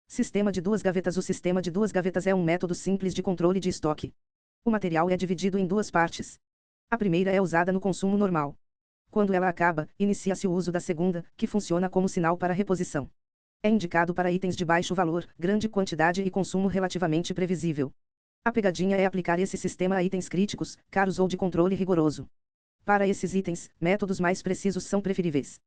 Sistema de duas gavetas. O sistema de duas gavetas é um método simples de controle de estoque. O material é dividido em duas partes. A primeira é usada no consumo normal. Quando ela acaba, inicia-se o uso da segunda, que funciona como sinal para reposição. É indicado para itens de baixo valor, grande quantidade e consumo relativamente previsível. A pegadinha é aplicar esse sistema a itens críticos, caros ou de controle rigoroso. Para esses itens, métodos mais precisos são preferíveis.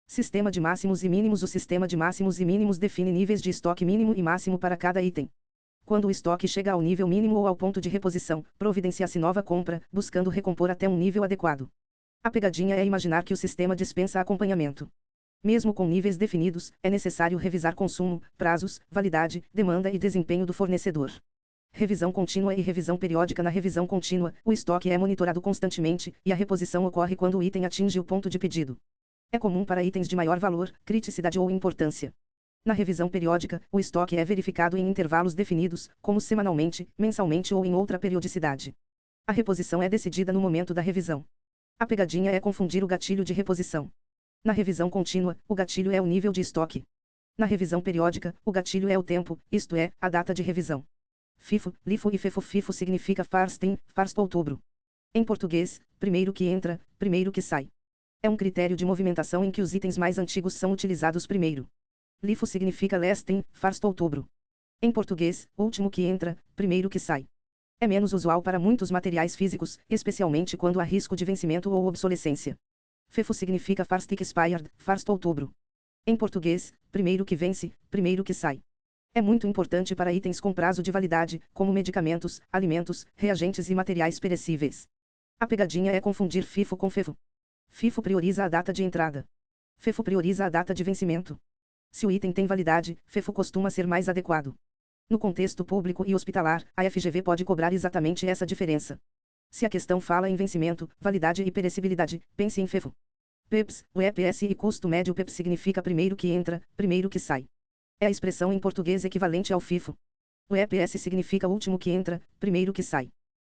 Sistema de máximos e mínimos. O sistema de máximos e mínimos define níveis de estoque mínimo e máximo para cada item. Quando o estoque chega ao nível mínimo ou ao ponto de reposição, providencia-se nova compra, buscando recompor até um nível adequado. A pegadinha é imaginar que o sistema dispensa acompanhamento. Mesmo com níveis definidos, é necessário revisar consumo, prazos, validade, demanda e desempenho do fornecedor. Revisão contínua e revisão periódica. Na revisão contínua, o estoque é monitorado constantemente, e a reposição ocorre quando o item atinge o ponto de pedido. É comum para itens de maior valor, criticidade ou importância. Na revisão periódica, o estoque é verificado em intervalos definidos, como semanalmente, mensalmente ou em outra periodicidade. A reposição é decidida no momento da revisão. A pegadinha é confundir o gatilho de reposição. Na revisão contínua, o gatilho é o nível de estoque. Na revisão periódica, o gatilho é o tempo, isto é, a data de revisão. FIFO, LIFO e FEFO. FIFO significa first in, first outubro. Em português, primeiro que entra, primeiro que sai. É um critério de movimentação em que os itens mais antigos são utilizados primeiro. LIFO significa last in, first outubro. Em português, último que entra, primeiro que sai. É menos usual para muitos materiais físicos, especialmente quando há risco de vencimento ou obsolescência. FEFO significa first expired, first outubro. Em português, primeiro que vence, primeiro que sai. É muito importante para itens com prazo de validade, como medicamentos, alimentos, reagentes e materiais perecíveis. A pegadinha é confundir FIFO com FEFO. FIFO prioriza a data de entrada. FEFO prioriza a data de vencimento. Se o item tem validade, FEFO costuma ser mais adequado. No contexto público e hospitalar, a FGV pode cobrar exatamente essa diferença. Se a questão fala em vencimento, validade e perecibilidade, pense em FEFO. PEPS, o EPS e custo médio. PEPS significa primeiro que entra, primeiro que sai. É a expressão em português equivalente ao FIFO. O EPS significa último que entra, primeiro que sai.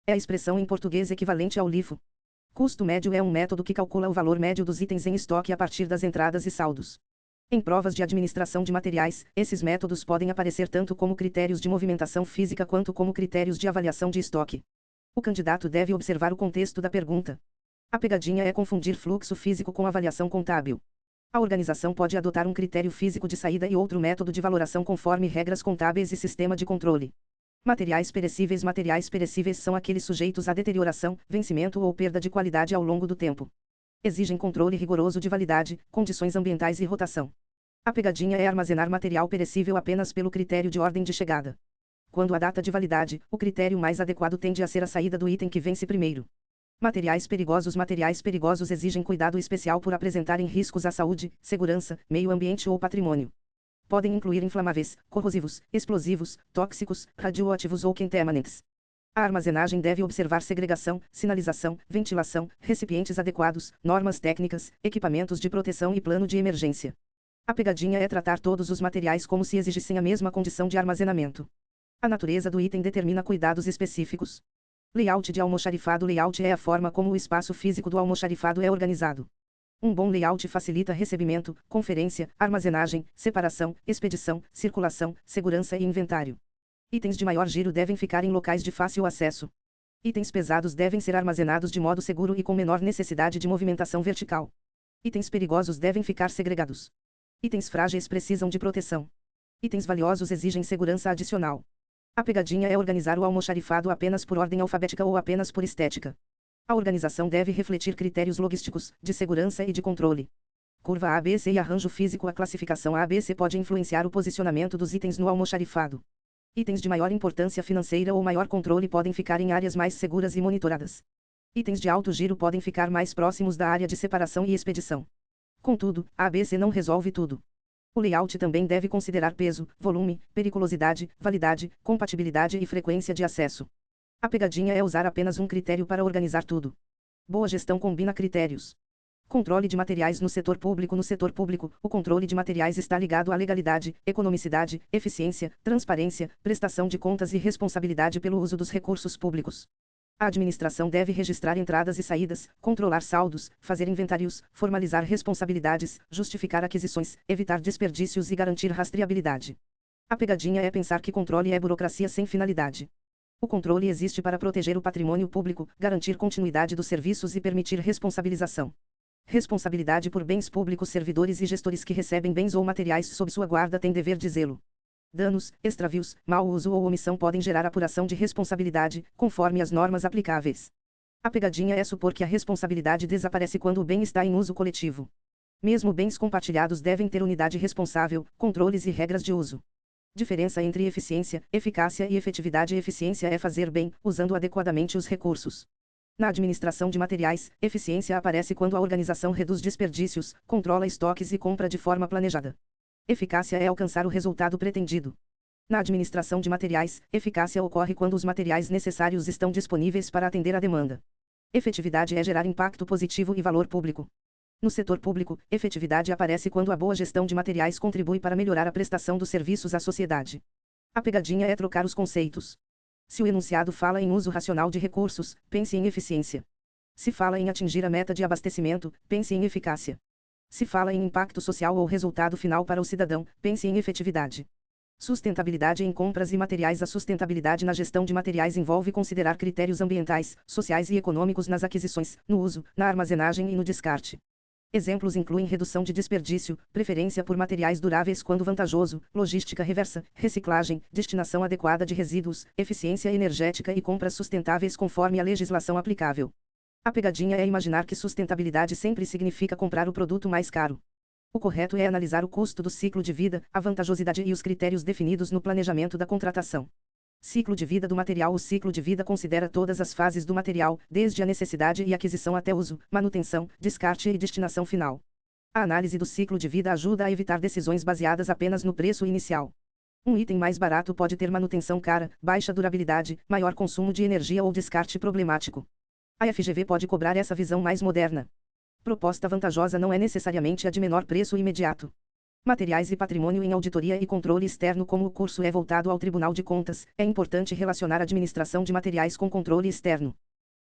É a expressão em português equivalente ao LIFO. Custo médio é um método que calcula o valor médio dos itens em estoque a partir das entradas e saldos. Em provas de administração de materiais, esses métodos podem aparecer tanto como critérios de movimentação física quanto como critérios de avaliação de estoque. O candidato deve observar o contexto da pergunta. A pegadinha é confundir fluxo físico com avaliação contábil. A organização pode adotar um critério físico de saída e outro método de valoração conforme regras contábeis e sistema de controle. Materiais perecíveis são aqueles sujeitos a deterioração, vencimento ou perda de qualidade ao longo do tempo. Exigem controle rigoroso de validade, condições ambientais e rotação. A pegadinha é armazenar material perecível apenas pelo critério de ordem de chegada. Quando a data de validade, o critério mais adequado tende a ser a saída do item que vence primeiro. Materiais perigosos exigem cuidado especial por apresentarem riscos à saúde, segurança, meio ambiente ou patrimônio. Podem incluir inflamáveis, corrosivos, explosivos, tóxicos, radioativos ou contaminantes. A armazenagem deve observar segregação, sinalização, ventilação, recipientes adequados, normas técnicas, equipamentos de proteção e plano de emergência. A pegadinha é tratar todos os materiais como se exigissem a mesma condição de armazenamento. A natureza do item determina cuidados específicos. Layout de almoxarifado. Layout é a forma como o espaço físico do almoxarifado é organizado. Um bom layout facilita recebimento, conferência, armazenagem, separação, expedição, circulação, segurança e inventário. Itens de maior giro devem ficar em locais de fácil acesso. Itens pesados devem ser armazenados de modo seguro e com menor necessidade de movimentação vertical. Itens perigosos devem ficar segregados. Itens frágeis precisam de proteção. Itens valiosos exigem segurança adicional. A pegadinha é organizar o almoxarifado apenas por ordem alfabética ou apenas por estética. A organização deve refletir critérios logísticos, de segurança e de controle. Curva ABC e arranjo físico. A classificação ABC pode influenciar o posicionamento dos itens no almoxarifado. Itens de maior importância financeira ou maior controle podem ficar em áreas mais seguras e monitoradas. Itens de alto giro podem ficar mais próximos da área de separação e expedição. Contudo, a ABC não resolve tudo. O layout também deve considerar peso, volume, periculosidade, validade, compatibilidade e frequência de acesso. A pegadinha é usar apenas um critério para organizar tudo. Boa gestão combina critérios. Controle de materiais no setor público. No setor público, o controle de materiais está ligado à legalidade, economicidade, eficiência, transparência, prestação de contas e responsabilidade pelo uso dos recursos públicos. A administração deve registrar entradas e saídas, controlar saldos, fazer inventários, formalizar responsabilidades, justificar aquisições, evitar desperdícios e garantir rastreabilidade. A pegadinha é pensar que controle é burocracia sem finalidade. O controle existe para proteger o patrimônio público, garantir continuidade dos serviços e permitir responsabilização. Responsabilidade por bens públicos. Servidores e gestores que recebem bens ou materiais sob sua guarda têm dever de zelo. Danos, extravios, mau uso ou omissão podem gerar apuração de responsabilidade, conforme as normas aplicáveis. A pegadinha é supor que a responsabilidade desaparece quando o bem está em uso coletivo. Mesmo bens compartilhados devem ter unidade responsável, controles e regras de uso. Diferença entre eficiência, eficácia e efetividade. Eficiência é fazer bem, usando adequadamente os recursos. Na administração de materiais, eficiência aparece quando a organização reduz desperdícios, controla estoques e compra de forma planejada. Eficácia é alcançar o resultado pretendido. Na administração de materiais, eficácia ocorre quando os materiais necessários estão disponíveis para atender à demanda. Efetividade é gerar impacto positivo e valor público. No setor público, efetividade aparece quando a boa gestão de materiais contribui para melhorar a prestação dos serviços à sociedade. A pegadinha é trocar os conceitos. Se o enunciado fala em uso racional de recursos, pense em eficiência. Se fala em atingir a meta de abastecimento, pense em eficácia. Se fala em impacto social ou resultado final para o cidadão, pense em efetividade. Sustentabilidade em compras e materiais. A sustentabilidade na gestão de materiais envolve considerar critérios ambientais, sociais e econômicos nas aquisições, no uso, na armazenagem e no descarte. Exemplos incluem redução de desperdício, preferência por materiais duráveis quando vantajoso, logística reversa, reciclagem, destinação adequada de resíduos, eficiência energética e compras sustentáveis conforme a legislação aplicável. A pegadinha é imaginar que sustentabilidade sempre significa comprar o produto mais caro. O correto é analisar o custo do ciclo de vida, a vantajosidade e os critérios definidos no planejamento da contratação. Ciclo de vida do material. O ciclo de vida considera todas as fases do material, desde a necessidade e aquisição até uso, manutenção, descarte e destinação final. A análise do ciclo de vida ajuda a evitar decisões baseadas apenas no preço inicial. Um item mais barato pode ter manutenção cara, baixa durabilidade, maior consumo de energia ou descarte problemático. A FGV pode cobrar essa visão mais moderna. Proposta vantajosa não é necessariamente a de menor preço imediato. Materiais e patrimônio. Em auditoria e controle externo. Como o curso é voltado ao Tribunal de Contas, é importante relacionar a administração de materiais com controle externo.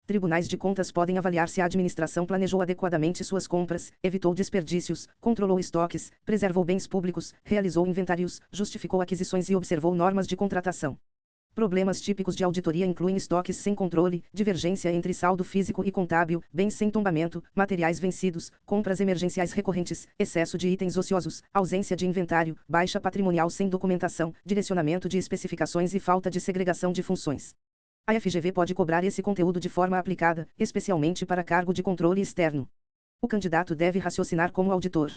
Tribunais de Contas podem avaliar se a administração planejou adequadamente suas compras, evitou desperdícios, controlou estoques, preservou bens públicos, realizou inventários, justificou aquisições e observou normas de contratação. Problemas típicos de auditoria incluem estoques sem controle, divergência entre saldo físico e contábil, bens sem tombamento, materiais vencidos, compras emergenciais recorrentes, excesso de itens ociosos, ausência de inventário, baixa patrimonial sem documentação, direcionamento de especificações e falta de segregação de funções. A FGV pode cobrar esse conteúdo de forma aplicada, especialmente para cargo de controle externo. O candidato deve raciocinar como auditor.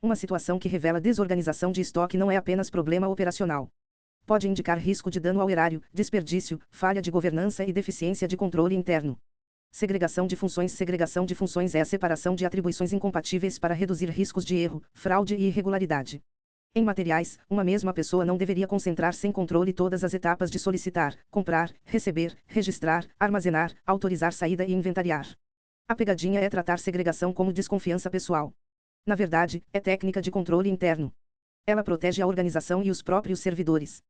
Uma situação que revela desorganização de estoque não é apenas problema operacional. Pode indicar risco de dano ao erário, desperdício, falha de governança e deficiência de controle interno. Segregação de funções. Segregação de funções é a separação de atribuições incompatíveis para reduzir riscos de erro, fraude e irregularidade. Em materiais, uma mesma pessoa não deveria concentrar sem controle todas as etapas de solicitar, comprar, receber, registrar, armazenar, autorizar saída e inventariar. A pegadinha é tratar segregação como desconfiança pessoal. Na verdade, é técnica de controle interno. Ela protege a organização e os próprios servidores.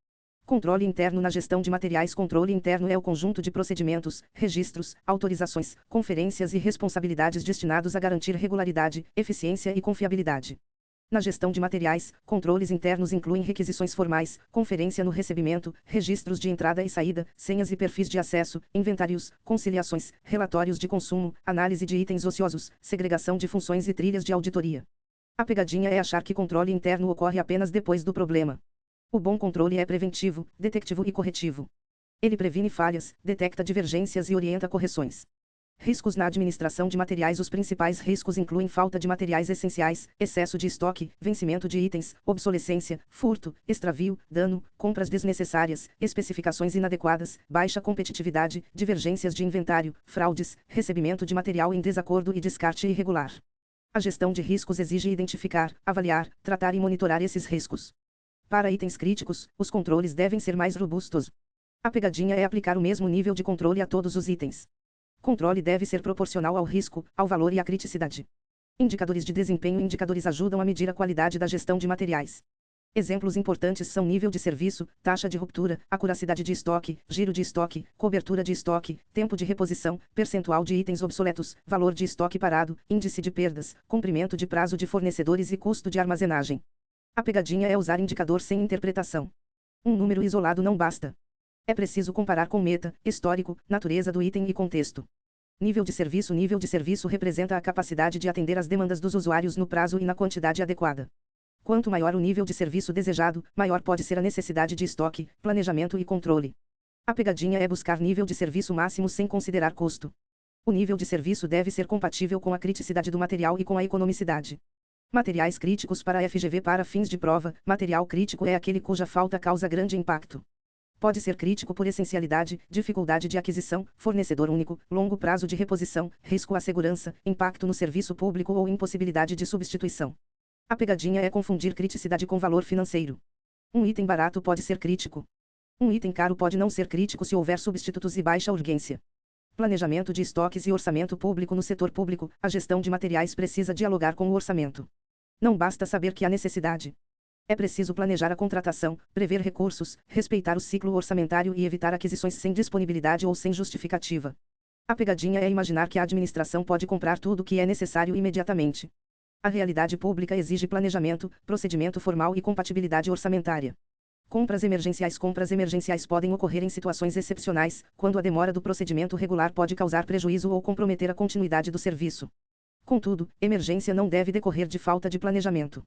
Controle interno na gestão de materiais. Controle interno é o conjunto de procedimentos, registros, autorizações, conferências e responsabilidades destinados a garantir regularidade, eficiência e confiabilidade. Na gestão de materiais, controles internos incluem requisições formais, conferência no recebimento, registros de entrada e saída, senhas e perfis de acesso, inventários, conciliações, relatórios de consumo, análise de itens ociosos, segregação de funções e trilhas de auditoria. A pegadinha é achar que controle interno ocorre apenas depois do problema. O bom controle é preventivo, detectivo e corretivo. Ele previne falhas, detecta divergências e orienta correções. Riscos na administração de materiais. Os principais riscos incluem falta de materiais essenciais, excesso de estoque, vencimento de itens, obsolescência, furto, extravio, dano, compras desnecessárias, especificações inadequadas, baixa competitividade, divergências de inventário, fraudes, recebimento de material em desacordo e descarte irregular. A gestão de riscos exige identificar, avaliar, tratar e monitorar esses riscos. Para itens críticos, os controles devem ser mais robustos. A pegadinha é aplicar o mesmo nível de controle a todos os itens. Controle deve ser proporcional ao risco, ao valor e à criticidade. Indicadores de desempenho. Indicadores ajudam a medir a qualidade da gestão de materiais. Exemplos importantes são nível de serviço, taxa de ruptura, acuracidade de estoque, giro de estoque, cobertura de estoque, tempo de reposição, percentual de itens obsoletos, valor de estoque parado, índice de perdas, cumprimento de prazo de fornecedores e custo de armazenagem. A pegadinha é usar indicador sem interpretação. Um número isolado não basta. É preciso comparar com meta, histórico, natureza do item e contexto. Nível de serviço. Nível de serviço representa a capacidade de atender às demandas dos usuários no prazo e na quantidade adequada. Quanto maior o nível de serviço desejado, maior pode ser a necessidade de estoque, planejamento e controle. A pegadinha é buscar nível de serviço máximo sem considerar custo. O nível de serviço deve ser compatível com a criticidade do material e com a economicidade. Materiais críticos para a FGV. Para fins de prova, material crítico é aquele cuja falta causa grande impacto. Pode ser crítico por essencialidade, dificuldade de aquisição, fornecedor único, longo prazo de reposição, risco à segurança, impacto no serviço público ou impossibilidade de substituição. A pegadinha é confundir criticidade com valor financeiro. Um item barato pode ser crítico. Um item caro pode não ser crítico se houver substitutos e baixa urgência. Planejamento de estoques e orçamento público. No setor público, a gestão de materiais precisa dialogar com o orçamento. Não basta saber que há necessidade. É preciso planejar a contratação, prever recursos, respeitar o ciclo orçamentário e evitar aquisições sem disponibilidade ou sem justificativa. A pegadinha é imaginar que a administração pode comprar tudo o que é necessário imediatamente. A realidade pública exige planejamento, procedimento formal e compatibilidade orçamentária. Compras emergenciais podem ocorrer em situações excepcionais, quando a demora do procedimento regular pode causar prejuízo ou comprometer a continuidade do serviço. Contudo, emergência não deve decorrer de falta de planejamento.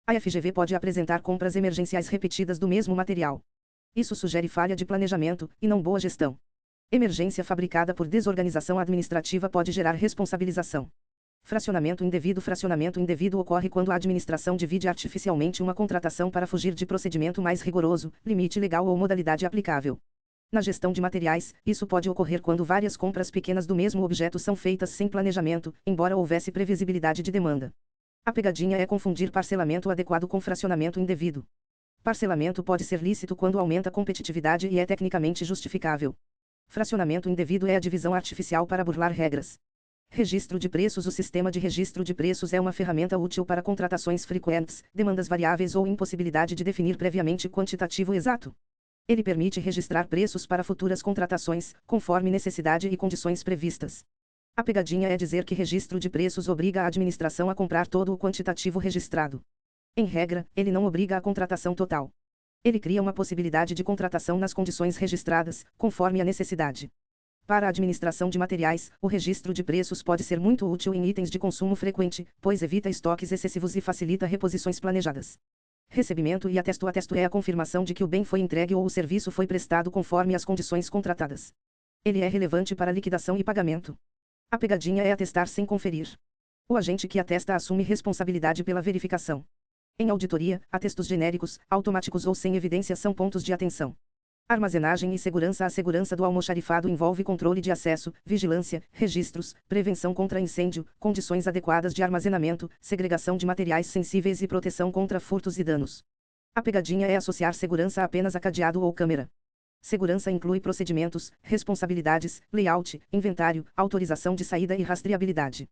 A FGV pode apresentar compras emergenciais repetidas do mesmo material. Isso sugere falha de planejamento, e não boa gestão. Emergência fabricada por desorganização administrativa pode gerar responsabilização. Fracionamento indevido ocorre quando a administração divide artificialmente uma contratação para fugir de procedimento mais rigoroso, limite legal ou modalidade aplicável. Na gestão de materiais, isso pode ocorrer quando várias compras pequenas do mesmo objeto são feitas sem planejamento, embora houvesse previsibilidade de demanda. A pegadinha é confundir parcelamento adequado com fracionamento indevido. Parcelamento pode ser lícito quando aumenta a competitividade e é tecnicamente justificável. Fracionamento indevido é a divisão artificial para burlar regras. Registro de preços. O sistema de registro de preços é uma ferramenta útil para contratações frequentes, demandas variáveis ou impossibilidade de definir previamente quantitativo exato. Ele permite registrar preços para futuras contratações, conforme necessidade e condições previstas. A pegadinha é dizer que registro de preços obriga a administração a comprar todo o quantitativo registrado. Em regra, ele não obriga a contratação total. Ele cria uma possibilidade de contratação nas condições registradas, conforme a necessidade. Para a administração de materiais, o registro de preços pode ser muito útil em itens de consumo frequente, pois evita estoques excessivos e facilita reposições planejadas. Recebimento e atesto. Atesto é a confirmação de que o bem foi entregue ou o serviço foi prestado conforme as condições contratadas. Ele é relevante para liquidação e pagamento. A pegadinha é atestar sem conferir. O agente que atesta assume responsabilidade pela verificação. Em auditoria, atestos genéricos, automáticos ou sem evidência são pontos de atenção. Armazenagem e segurança. A segurança do almoxarifado envolve controle de acesso, vigilância, registros, prevenção contra incêndio, condições adequadas de armazenamento, segregação de materiais sensíveis e proteção contra furtos e danos. A pegadinha é associar segurança apenas a cadeado ou câmera. Segurança inclui procedimentos, responsabilidades, layout, inventário, autorização de saída e rastreabilidade.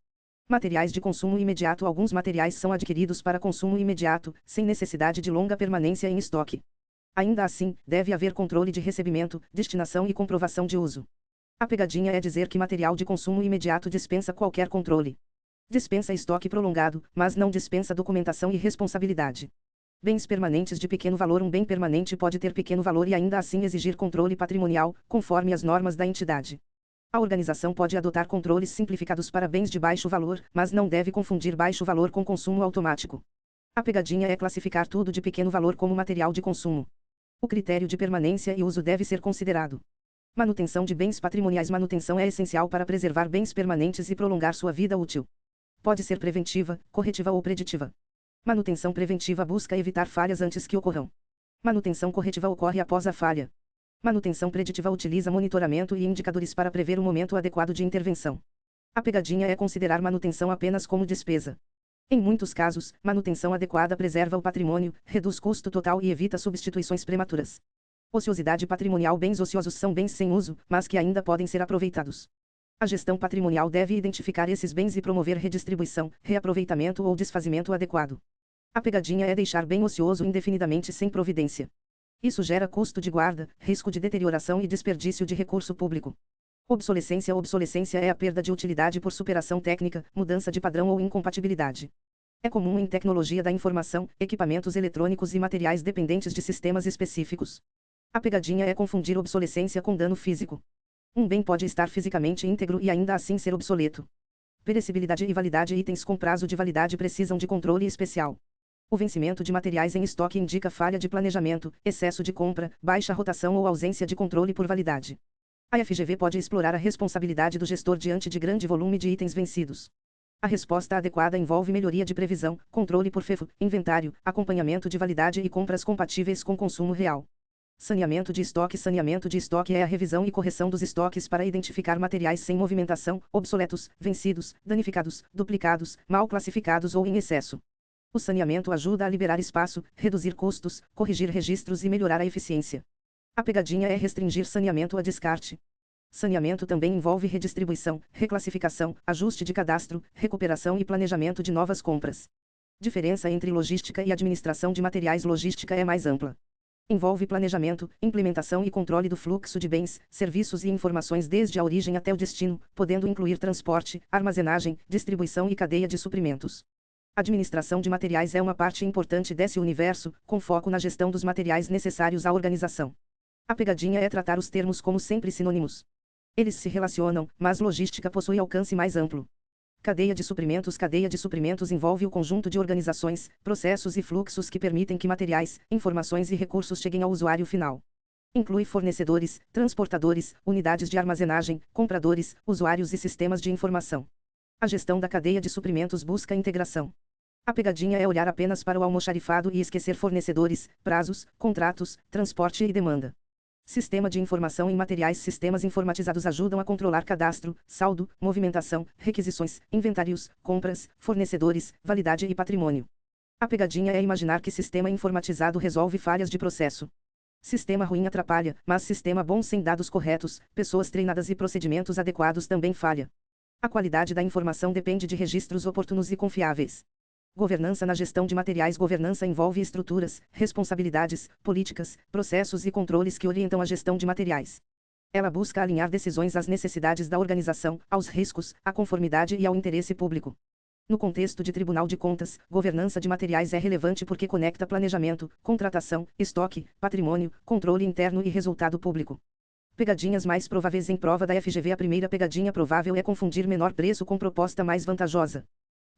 Materiais de consumo imediato. Alguns materiais são adquiridos para consumo imediato, sem necessidade de longa permanência em estoque. Ainda assim, deve haver controle de recebimento, destinação e comprovação de uso. A pegadinha é dizer que material de consumo imediato dispensa qualquer controle. Dispensa estoque prolongado, mas não dispensa documentação e responsabilidade. Bens permanentes de pequeno valor. Um bem permanente pode ter pequeno valor e ainda assim exigir controle patrimonial, conforme as normas da entidade. A organização pode adotar controles simplificados para bens de baixo valor, mas não deve confundir baixo valor com consumo automático. A pegadinha é classificar tudo de pequeno valor como material de consumo. O critério de permanência e uso deve ser considerado. Manutenção de bens patrimoniais. Manutenção é essencial para preservar bens permanentes e prolongar sua vida útil. Pode ser preventiva, corretiva ou preditiva. Manutenção preventiva busca evitar falhas antes que ocorram. Manutenção corretiva ocorre após a falha. Manutenção preditiva utiliza monitoramento e indicadores para prever o momento adequado de intervenção. A pegadinha é considerar manutenção apenas como despesa. Em muitos casos, manutenção adequada preserva o patrimônio, reduz custo total e evita substituições prematuras. Ociosidade patrimonial. Bens ociosos são bens sem uso, mas que ainda podem ser aproveitados. A gestão patrimonial deve identificar esses bens e promover redistribuição, reaproveitamento ou desfazimento adequado. A pegadinha é deixar bem ocioso indefinidamente sem providência. Isso gera custo de guarda, risco de deterioração e desperdício de recurso público. Obsolescência. Obsolescência é a perda de utilidade por superação técnica, mudança de padrão ou incompatibilidade. É comum em tecnologia da informação, equipamentos eletrônicos e materiais dependentes de sistemas específicos. A pegadinha é confundir obsolescência com dano físico. Um bem pode estar fisicamente íntegro e ainda assim ser obsoleto. Perecibilidade e validade. Itens com prazo de validade precisam de controle especial. O vencimento de materiais em estoque indica falha de planejamento, excesso de compra, baixa rotação ou ausência de controle por validade. A FGV pode explorar a responsabilidade do gestor diante de grande volume de itens vencidos. A resposta adequada envolve melhoria de previsão, controle por FEFO, inventário, acompanhamento de validade e compras compatíveis com consumo real. Saneamento de estoque. Saneamento de estoque é a revisão e correção dos estoques para identificar materiais sem movimentação, obsoletos, vencidos, danificados, duplicados, mal classificados ou em excesso. O saneamento ajuda a liberar espaço, reduzir custos, corrigir registros e melhorar a eficiência. A pegadinha é restringir saneamento a descarte. Saneamento também envolve redistribuição, reclassificação, ajuste de cadastro, recuperação e planejamento de novas compras. Diferença entre logística e administração de materiais. Logística é mais ampla. Envolve planejamento, implementação e controle do fluxo de bens, serviços e informações desde a origem até o destino, podendo incluir transporte, armazenagem, distribuição e cadeia de suprimentos. Administração de materiais é uma parte importante desse universo, com foco na gestão dos materiais necessários à organização. A pegadinha é tratar os termos como sempre sinônimos. Eles se relacionam, mas logística possui alcance mais amplo. Cadeia de suprimentos. Cadeia de suprimentos envolve o conjunto de organizações, processos e fluxos que permitem que materiais, informações e recursos cheguem ao usuário final. Inclui fornecedores, transportadores, unidades de armazenagem, compradores, usuários e sistemas de informação. A gestão da cadeia de suprimentos busca integração. A pegadinha é olhar apenas para o almoxarifado e esquecer fornecedores, prazos, contratos, transporte e demanda. Sistema de informação em materiais. Sistemas informatizados ajudam a controlar cadastro, saldo, movimentação, requisições, inventários, compras, fornecedores, validade e patrimônio. A pegadinha é imaginar que sistema informatizado resolve falhas de processo. Sistema ruim atrapalha, mas sistema bom sem dados corretos, pessoas treinadas e procedimentos adequados também falha. A qualidade da informação depende de registros oportunos e confiáveis. Governança na gestão de materiais. Governança envolve estruturas, responsabilidades, políticas, processos e controles que orientam a gestão de materiais. Ela busca alinhar decisões às necessidades da organização, aos riscos, à conformidade e ao interesse público. No contexto de Tribunal de Contas, governança de materiais é relevante porque conecta planejamento, contratação, estoque, patrimônio, controle interno e resultado público. Pegadinhas mais prováveis em prova da FGV. A primeira pegadinha provável é confundir menor preço com proposta mais vantajosa.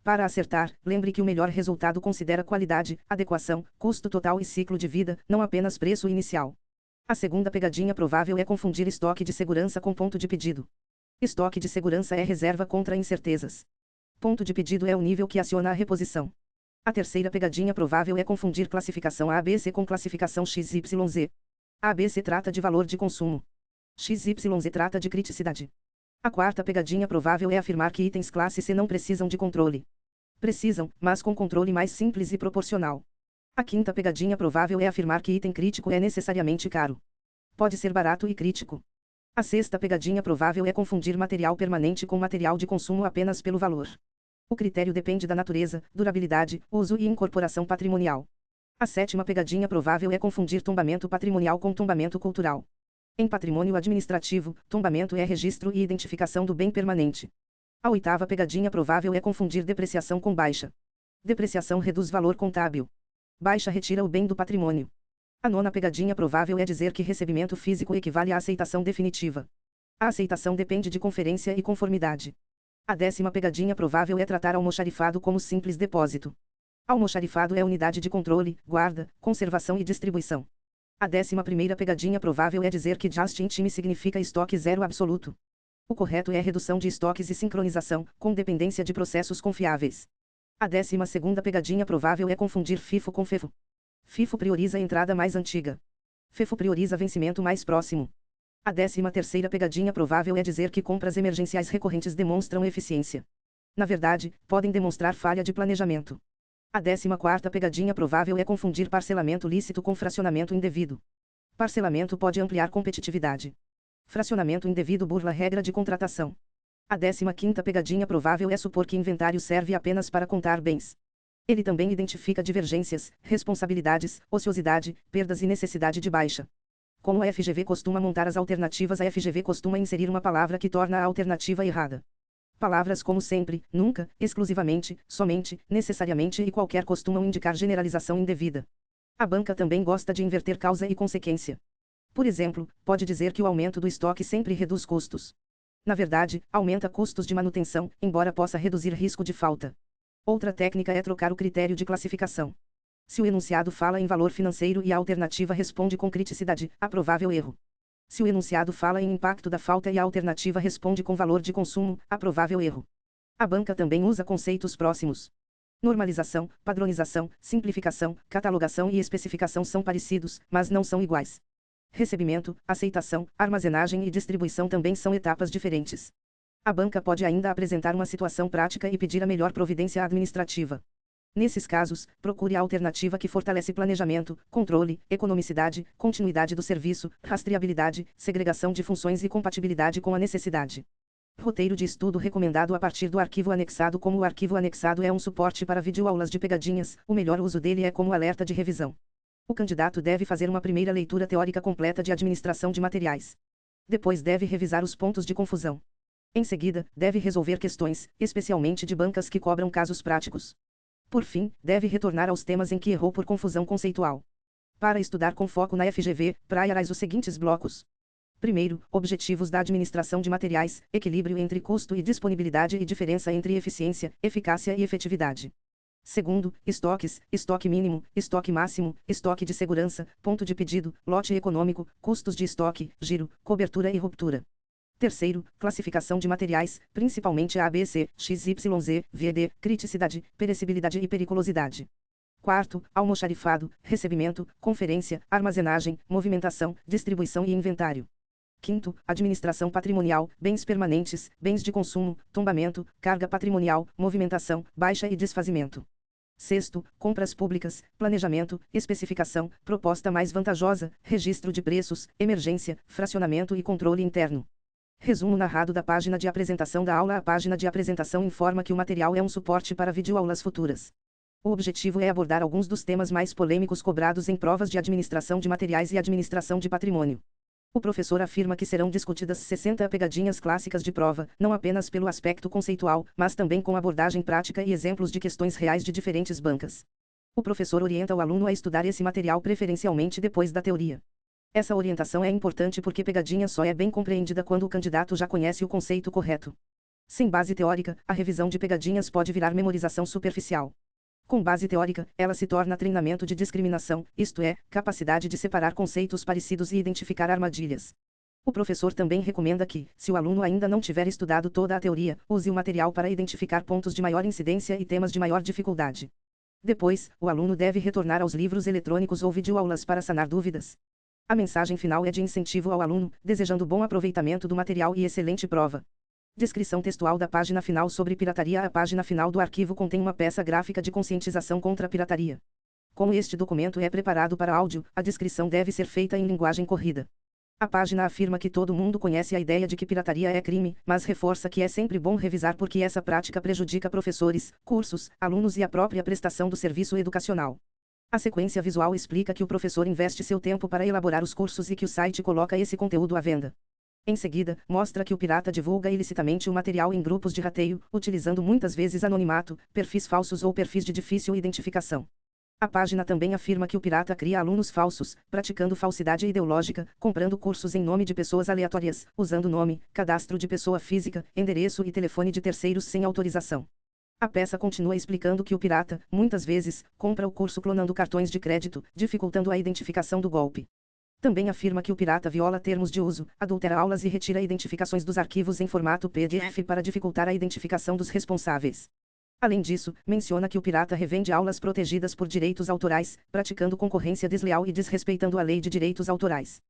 Para acertar, lembre que o melhor resultado considera qualidade, adequação, custo total e ciclo de vida, não apenas preço inicial. A segunda pegadinha provável é confundir estoque de segurança com ponto de pedido. Estoque de segurança é reserva contra incertezas. Ponto de pedido é o nível que aciona a reposição. A terceira pegadinha provável é confundir classificação ABC com classificação XYZ. A ABC trata de valor de consumo. XYZ trata de criticidade. A quarta pegadinha provável é afirmar que itens classe C não precisam de controle. Precisam, mas com controle mais simples e proporcional. A quinta pegadinha provável é afirmar que item crítico é necessariamente caro. Pode ser barato e crítico. A sexta pegadinha provável é confundir material permanente com material de consumo apenas pelo valor. O critério depende da natureza, durabilidade, uso e incorporação patrimonial. A sétima pegadinha provável é confundir tombamento patrimonial com tombamento cultural. Em patrimônio administrativo, tombamento é registro e identificação do bem permanente. A oitava pegadinha provável é confundir depreciação com baixa. Depreciação reduz valor contábil. Baixa retira o bem do patrimônio. A nona pegadinha provável é dizer que recebimento físico equivale à aceitação definitiva. A aceitação depende de conferência e conformidade. A 10ª pegadinha provável é tratar almoxarifado como simples depósito. Almoxarifado é unidade de controle, guarda, conservação e distribuição. A 11ª pegadinha provável é dizer que just in time significa estoque zero absoluto. O correto é redução de estoques e sincronização, com dependência de processos confiáveis. A 12ª pegadinha provável é confundir FIFO com FEFO. FIFO prioriza a entrada mais antiga. FEFO prioriza vencimento mais próximo. A 13ª pegadinha provável é dizer que compras emergenciais recorrentes demonstram eficiência. Na verdade, podem demonstrar falha de planejamento. A 14ª pegadinha provável é confundir parcelamento lícito com fracionamento indevido. Parcelamento pode ampliar competitividade. Fracionamento indevido burla regra de contratação. A 15ª pegadinha provável é supor que inventário serve apenas para contar bens. Ele também identifica divergências, responsabilidades, ociosidade, perdas e necessidade de baixa. Como a FGV costuma montar as alternativas, a FGV costuma inserir uma palavra que torna a alternativa errada. Palavras como sempre, nunca, exclusivamente, somente, necessariamente e qualquer costumam indicar generalização indevida. A banca também gosta de inverter causa e consequência. Por exemplo, pode dizer que o aumento do estoque sempre reduz custos. Na verdade, aumenta custos de manutenção, embora possa reduzir risco de falta. Outra técnica é trocar o critério de classificação. Se o enunciado fala em valor financeiro e a alternativa responde com criticidade, há provável erro. Se o enunciado fala em impacto da falta e a alternativa responde com valor de consumo, há provável erro. A banca também usa conceitos próximos. Normalização, padronização, simplificação, catalogação e especificação são parecidos, mas não são iguais. Recebimento, aceitação, armazenagem e distribuição também são etapas diferentes. A banca pode ainda apresentar uma situação prática e pedir a melhor providência administrativa. Nesses casos, procure a alternativa que fortalece planejamento, controle, economicidade, continuidade do serviço, rastreabilidade, segregação de funções e compatibilidade com a necessidade. Roteiro de estudo recomendado a partir do arquivo anexado. Como o arquivo anexado é um suporte para videoaulas de pegadinhas, o melhor uso dele é como alerta de revisão. O candidato deve fazer uma primeira leitura teórica completa de administração de materiais. Depois deve revisar os pontos de confusão. Em seguida, deve resolver questões, especialmente de bancas que cobram casos práticos. Por fim, deve retornar aos temas em que errou por confusão conceitual. Para estudar com foco na FGV, praiarás os seguintes blocos. Primeiro, objetivos da administração de materiais, equilíbrio entre custo e disponibilidade e diferença entre eficiência, eficácia e efetividade. Segundo, estoques, estoque mínimo, estoque máximo, estoque de segurança, ponto de pedido, lote econômico, custos de estoque, giro, cobertura e ruptura. Terceiro, classificação de materiais, principalmente A, B, C, X, Y, Z, VD, criticidade, perecibilidade e periculosidade. Quarto, almoxarifado, recebimento, conferência, armazenagem, movimentação, distribuição e inventário. Quinto, administração patrimonial, bens permanentes, bens de consumo, tombamento, carga patrimonial, movimentação, baixa e desfazimento. Sexto, compras públicas, planejamento, especificação, proposta mais vantajosa, registro de preços, emergência, fracionamento e controle interno. Resumo narrado da página de apresentação da aula. A página de apresentação informa que o material é um suporte para videoaulas futuras. O objetivo é abordar alguns dos temas mais polêmicos cobrados em provas de administração de materiais e administração de patrimônio. O professor afirma que serão discutidas 60 pegadinhas clássicas de prova, não apenas pelo aspecto conceitual, mas também com abordagem prática e exemplos de questões reais de diferentes bancas. O professor orienta o aluno a estudar esse material preferencialmente depois da teoria. Essa orientação é importante porque pegadinha só é bem compreendida quando o candidato já conhece o conceito correto. Sem base teórica, a revisão de pegadinhas pode virar memorização superficial. Com base teórica, ela se torna treinamento de discriminação, isto é, capacidade de separar conceitos parecidos e identificar armadilhas. O professor também recomenda que, se o aluno ainda não tiver estudado toda a teoria, use o material para identificar pontos de maior incidência e temas de maior dificuldade. Depois, o aluno deve retornar aos livros eletrônicos ou videoaulas para sanar dúvidas. A mensagem final é de incentivo ao aluno, desejando bom aproveitamento do material e excelente prova. Descrição textual da página final sobre pirataria. A página final do arquivo contém uma peça gráfica de conscientização contra a pirataria. Como este documento é preparado para áudio, a descrição deve ser feita em linguagem corrida. A página afirma que todo mundo conhece a ideia de que pirataria é crime, mas reforça que é sempre bom revisar porque essa prática prejudica professores, cursos, alunos e a própria prestação do serviço educacional. A sequência visual explica que o professor investe seu tempo para elaborar os cursos e que o site coloca esse conteúdo à venda. Em seguida, mostra que o pirata divulga ilicitamente o material em grupos de rateio, utilizando muitas vezes anonimato, perfis falsos ou perfis de difícil identificação. A página também afirma que o pirata cria alunos falsos, praticando falsidade ideológica, comprando cursos em nome de pessoas aleatórias, usando nome, cadastro de pessoa física, endereço e telefone de terceiros sem autorização. A peça continua explicando que o pirata, muitas vezes, compra o curso clonando cartões de crédito, dificultando a identificação do golpe. Também afirma que o pirata viola termos de uso, adultera aulas e retira identificações dos arquivos em formato PDF para dificultar a identificação dos responsáveis. Além disso, menciona que o pirata revende aulas protegidas por direitos autorais, praticando concorrência desleal e desrespeitando a lei de direitos autorais.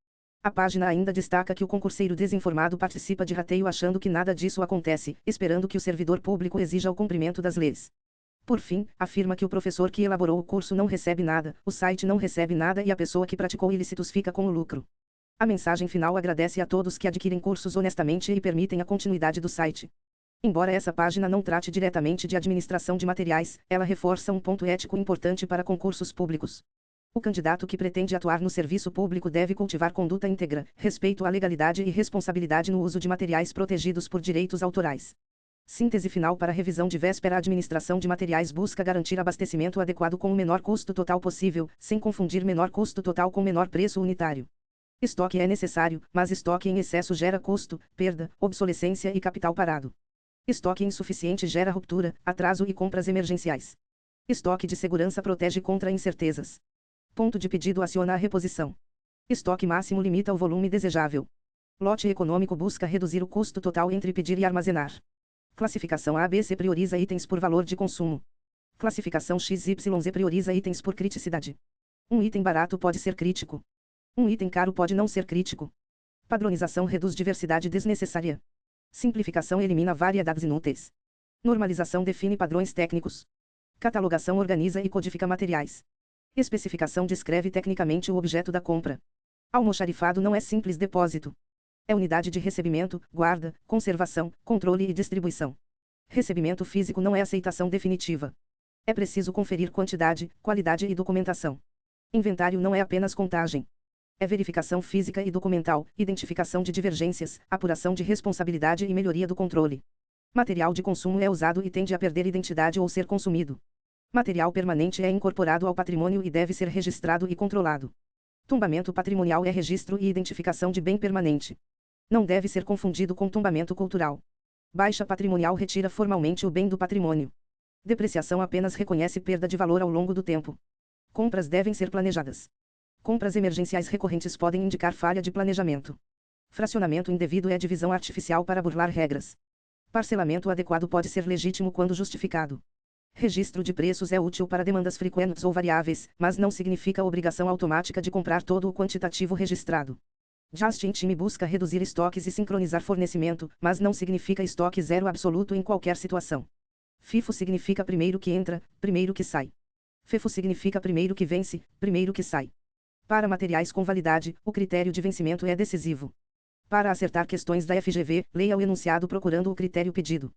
A página ainda destaca que o concurseiro desinformado participa de rateio achando que nada disso acontece, esperando que o servidor público exija o cumprimento das leis. Por fim, afirma que o professor que elaborou o curso não recebe nada, o site não recebe nada e a pessoa que praticou ilícitos fica com o lucro. A mensagem final agradece a todos que adquirem cursos honestamente e permitem a continuidade do site. Embora essa página não trate diretamente de administração de materiais, ela reforça um ponto ético importante para concursos públicos. O candidato que pretende atuar no serviço público deve cultivar conduta íntegra, respeito à legalidade e responsabilidade no uso de materiais protegidos por direitos autorais. Síntese final para revisão de véspera. A administração de materiais busca garantir abastecimento adequado com o menor custo total possível, sem confundir menor custo total com menor preço unitário. Estoque é necessário, mas estoque em excesso gera custo, perda, obsolescência e capital parado. Estoque insuficiente gera ruptura, atraso e compras emergenciais. Estoque de segurança protege contra incertezas. Ponto de pedido aciona a reposição. Estoque máximo limita o volume desejável. Lote econômico busca reduzir o custo total entre pedir e armazenar. Classificação ABC prioriza itens por valor de consumo. Classificação XYZ prioriza itens por criticidade. Um item barato pode ser crítico. Um item caro pode não ser crítico. Padronização reduz diversidade desnecessária. Simplificação elimina variedades inúteis. Normalização define padrões técnicos. Catalogação organiza e codifica materiais. Especificação descreve tecnicamente o objeto da compra. Almoxarifado não é simples depósito. É unidade de recebimento, guarda, conservação, controle e distribuição. Recebimento físico não é aceitação definitiva. É preciso conferir quantidade, qualidade e documentação. Inventário não é apenas contagem. É verificação física e documental, identificação de divergências, apuração de responsabilidade e melhoria do controle. Material de consumo é usado e tende a perder identidade ou ser consumido. Material permanente é incorporado ao patrimônio e deve ser registrado e controlado. Tombamento patrimonial é registro e identificação de bem permanente. Não deve ser confundido com tombamento cultural. Baixa patrimonial retira formalmente o bem do patrimônio. Depreciação apenas reconhece perda de valor ao longo do tempo. Compras devem ser planejadas. Compras emergenciais recorrentes podem indicar falha de planejamento. Fracionamento indevido é divisão artificial para burlar regras. Parcelamento adequado pode ser legítimo quando justificado. Registro de preços é útil para demandas frequentes ou variáveis, mas não significa obrigação automática de comprar todo o quantitativo registrado. Just-in-time busca reduzir estoques e sincronizar fornecimento, mas não significa estoque zero absoluto em qualquer situação. FIFO significa primeiro que entra, primeiro que sai. FEFO significa primeiro que vence, primeiro que sai. Para materiais com validade, o critério de vencimento é decisivo. Para acertar questões da FGV, leia o enunciado procurando o critério pedido.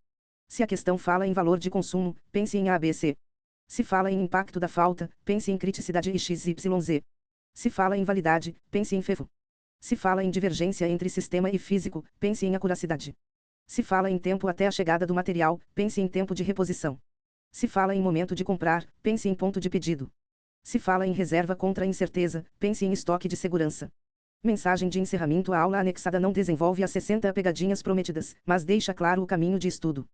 Se a questão fala em valor de consumo, pense em ABC. Se fala em impacto da falta, pense em criticidade e XYZ. Se fala em validade, pense em FEFO. Se fala em divergência entre sistema e físico, pense em acuracidade. Se fala em tempo até a chegada do material, pense em tempo de reposição. Se fala em momento de comprar, pense em ponto de pedido. Se fala em reserva contra incerteza, pense em estoque de segurança. Mensagem de encerramento. A aula anexada não desenvolve as 60 pegadinhas prometidas, mas deixa claro o caminho de estudo.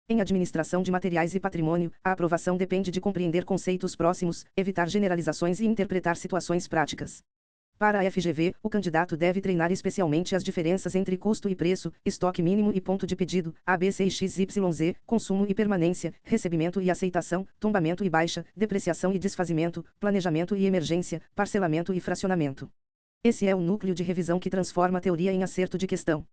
Em administração de materiais e patrimônio, a aprovação depende de compreender conceitos próximos, evitar generalizações e interpretar situações práticas. Para a FGV, o candidato deve treinar especialmente as diferenças entre custo e preço, estoque mínimo e ponto de pedido, ABC e XYZ, consumo e permanência, recebimento e aceitação, tombamento e baixa, depreciação e desfazimento, planejamento e emergência, parcelamento e fracionamento. Esse é o núcleo de revisão que transforma a teoria em acerto de questão.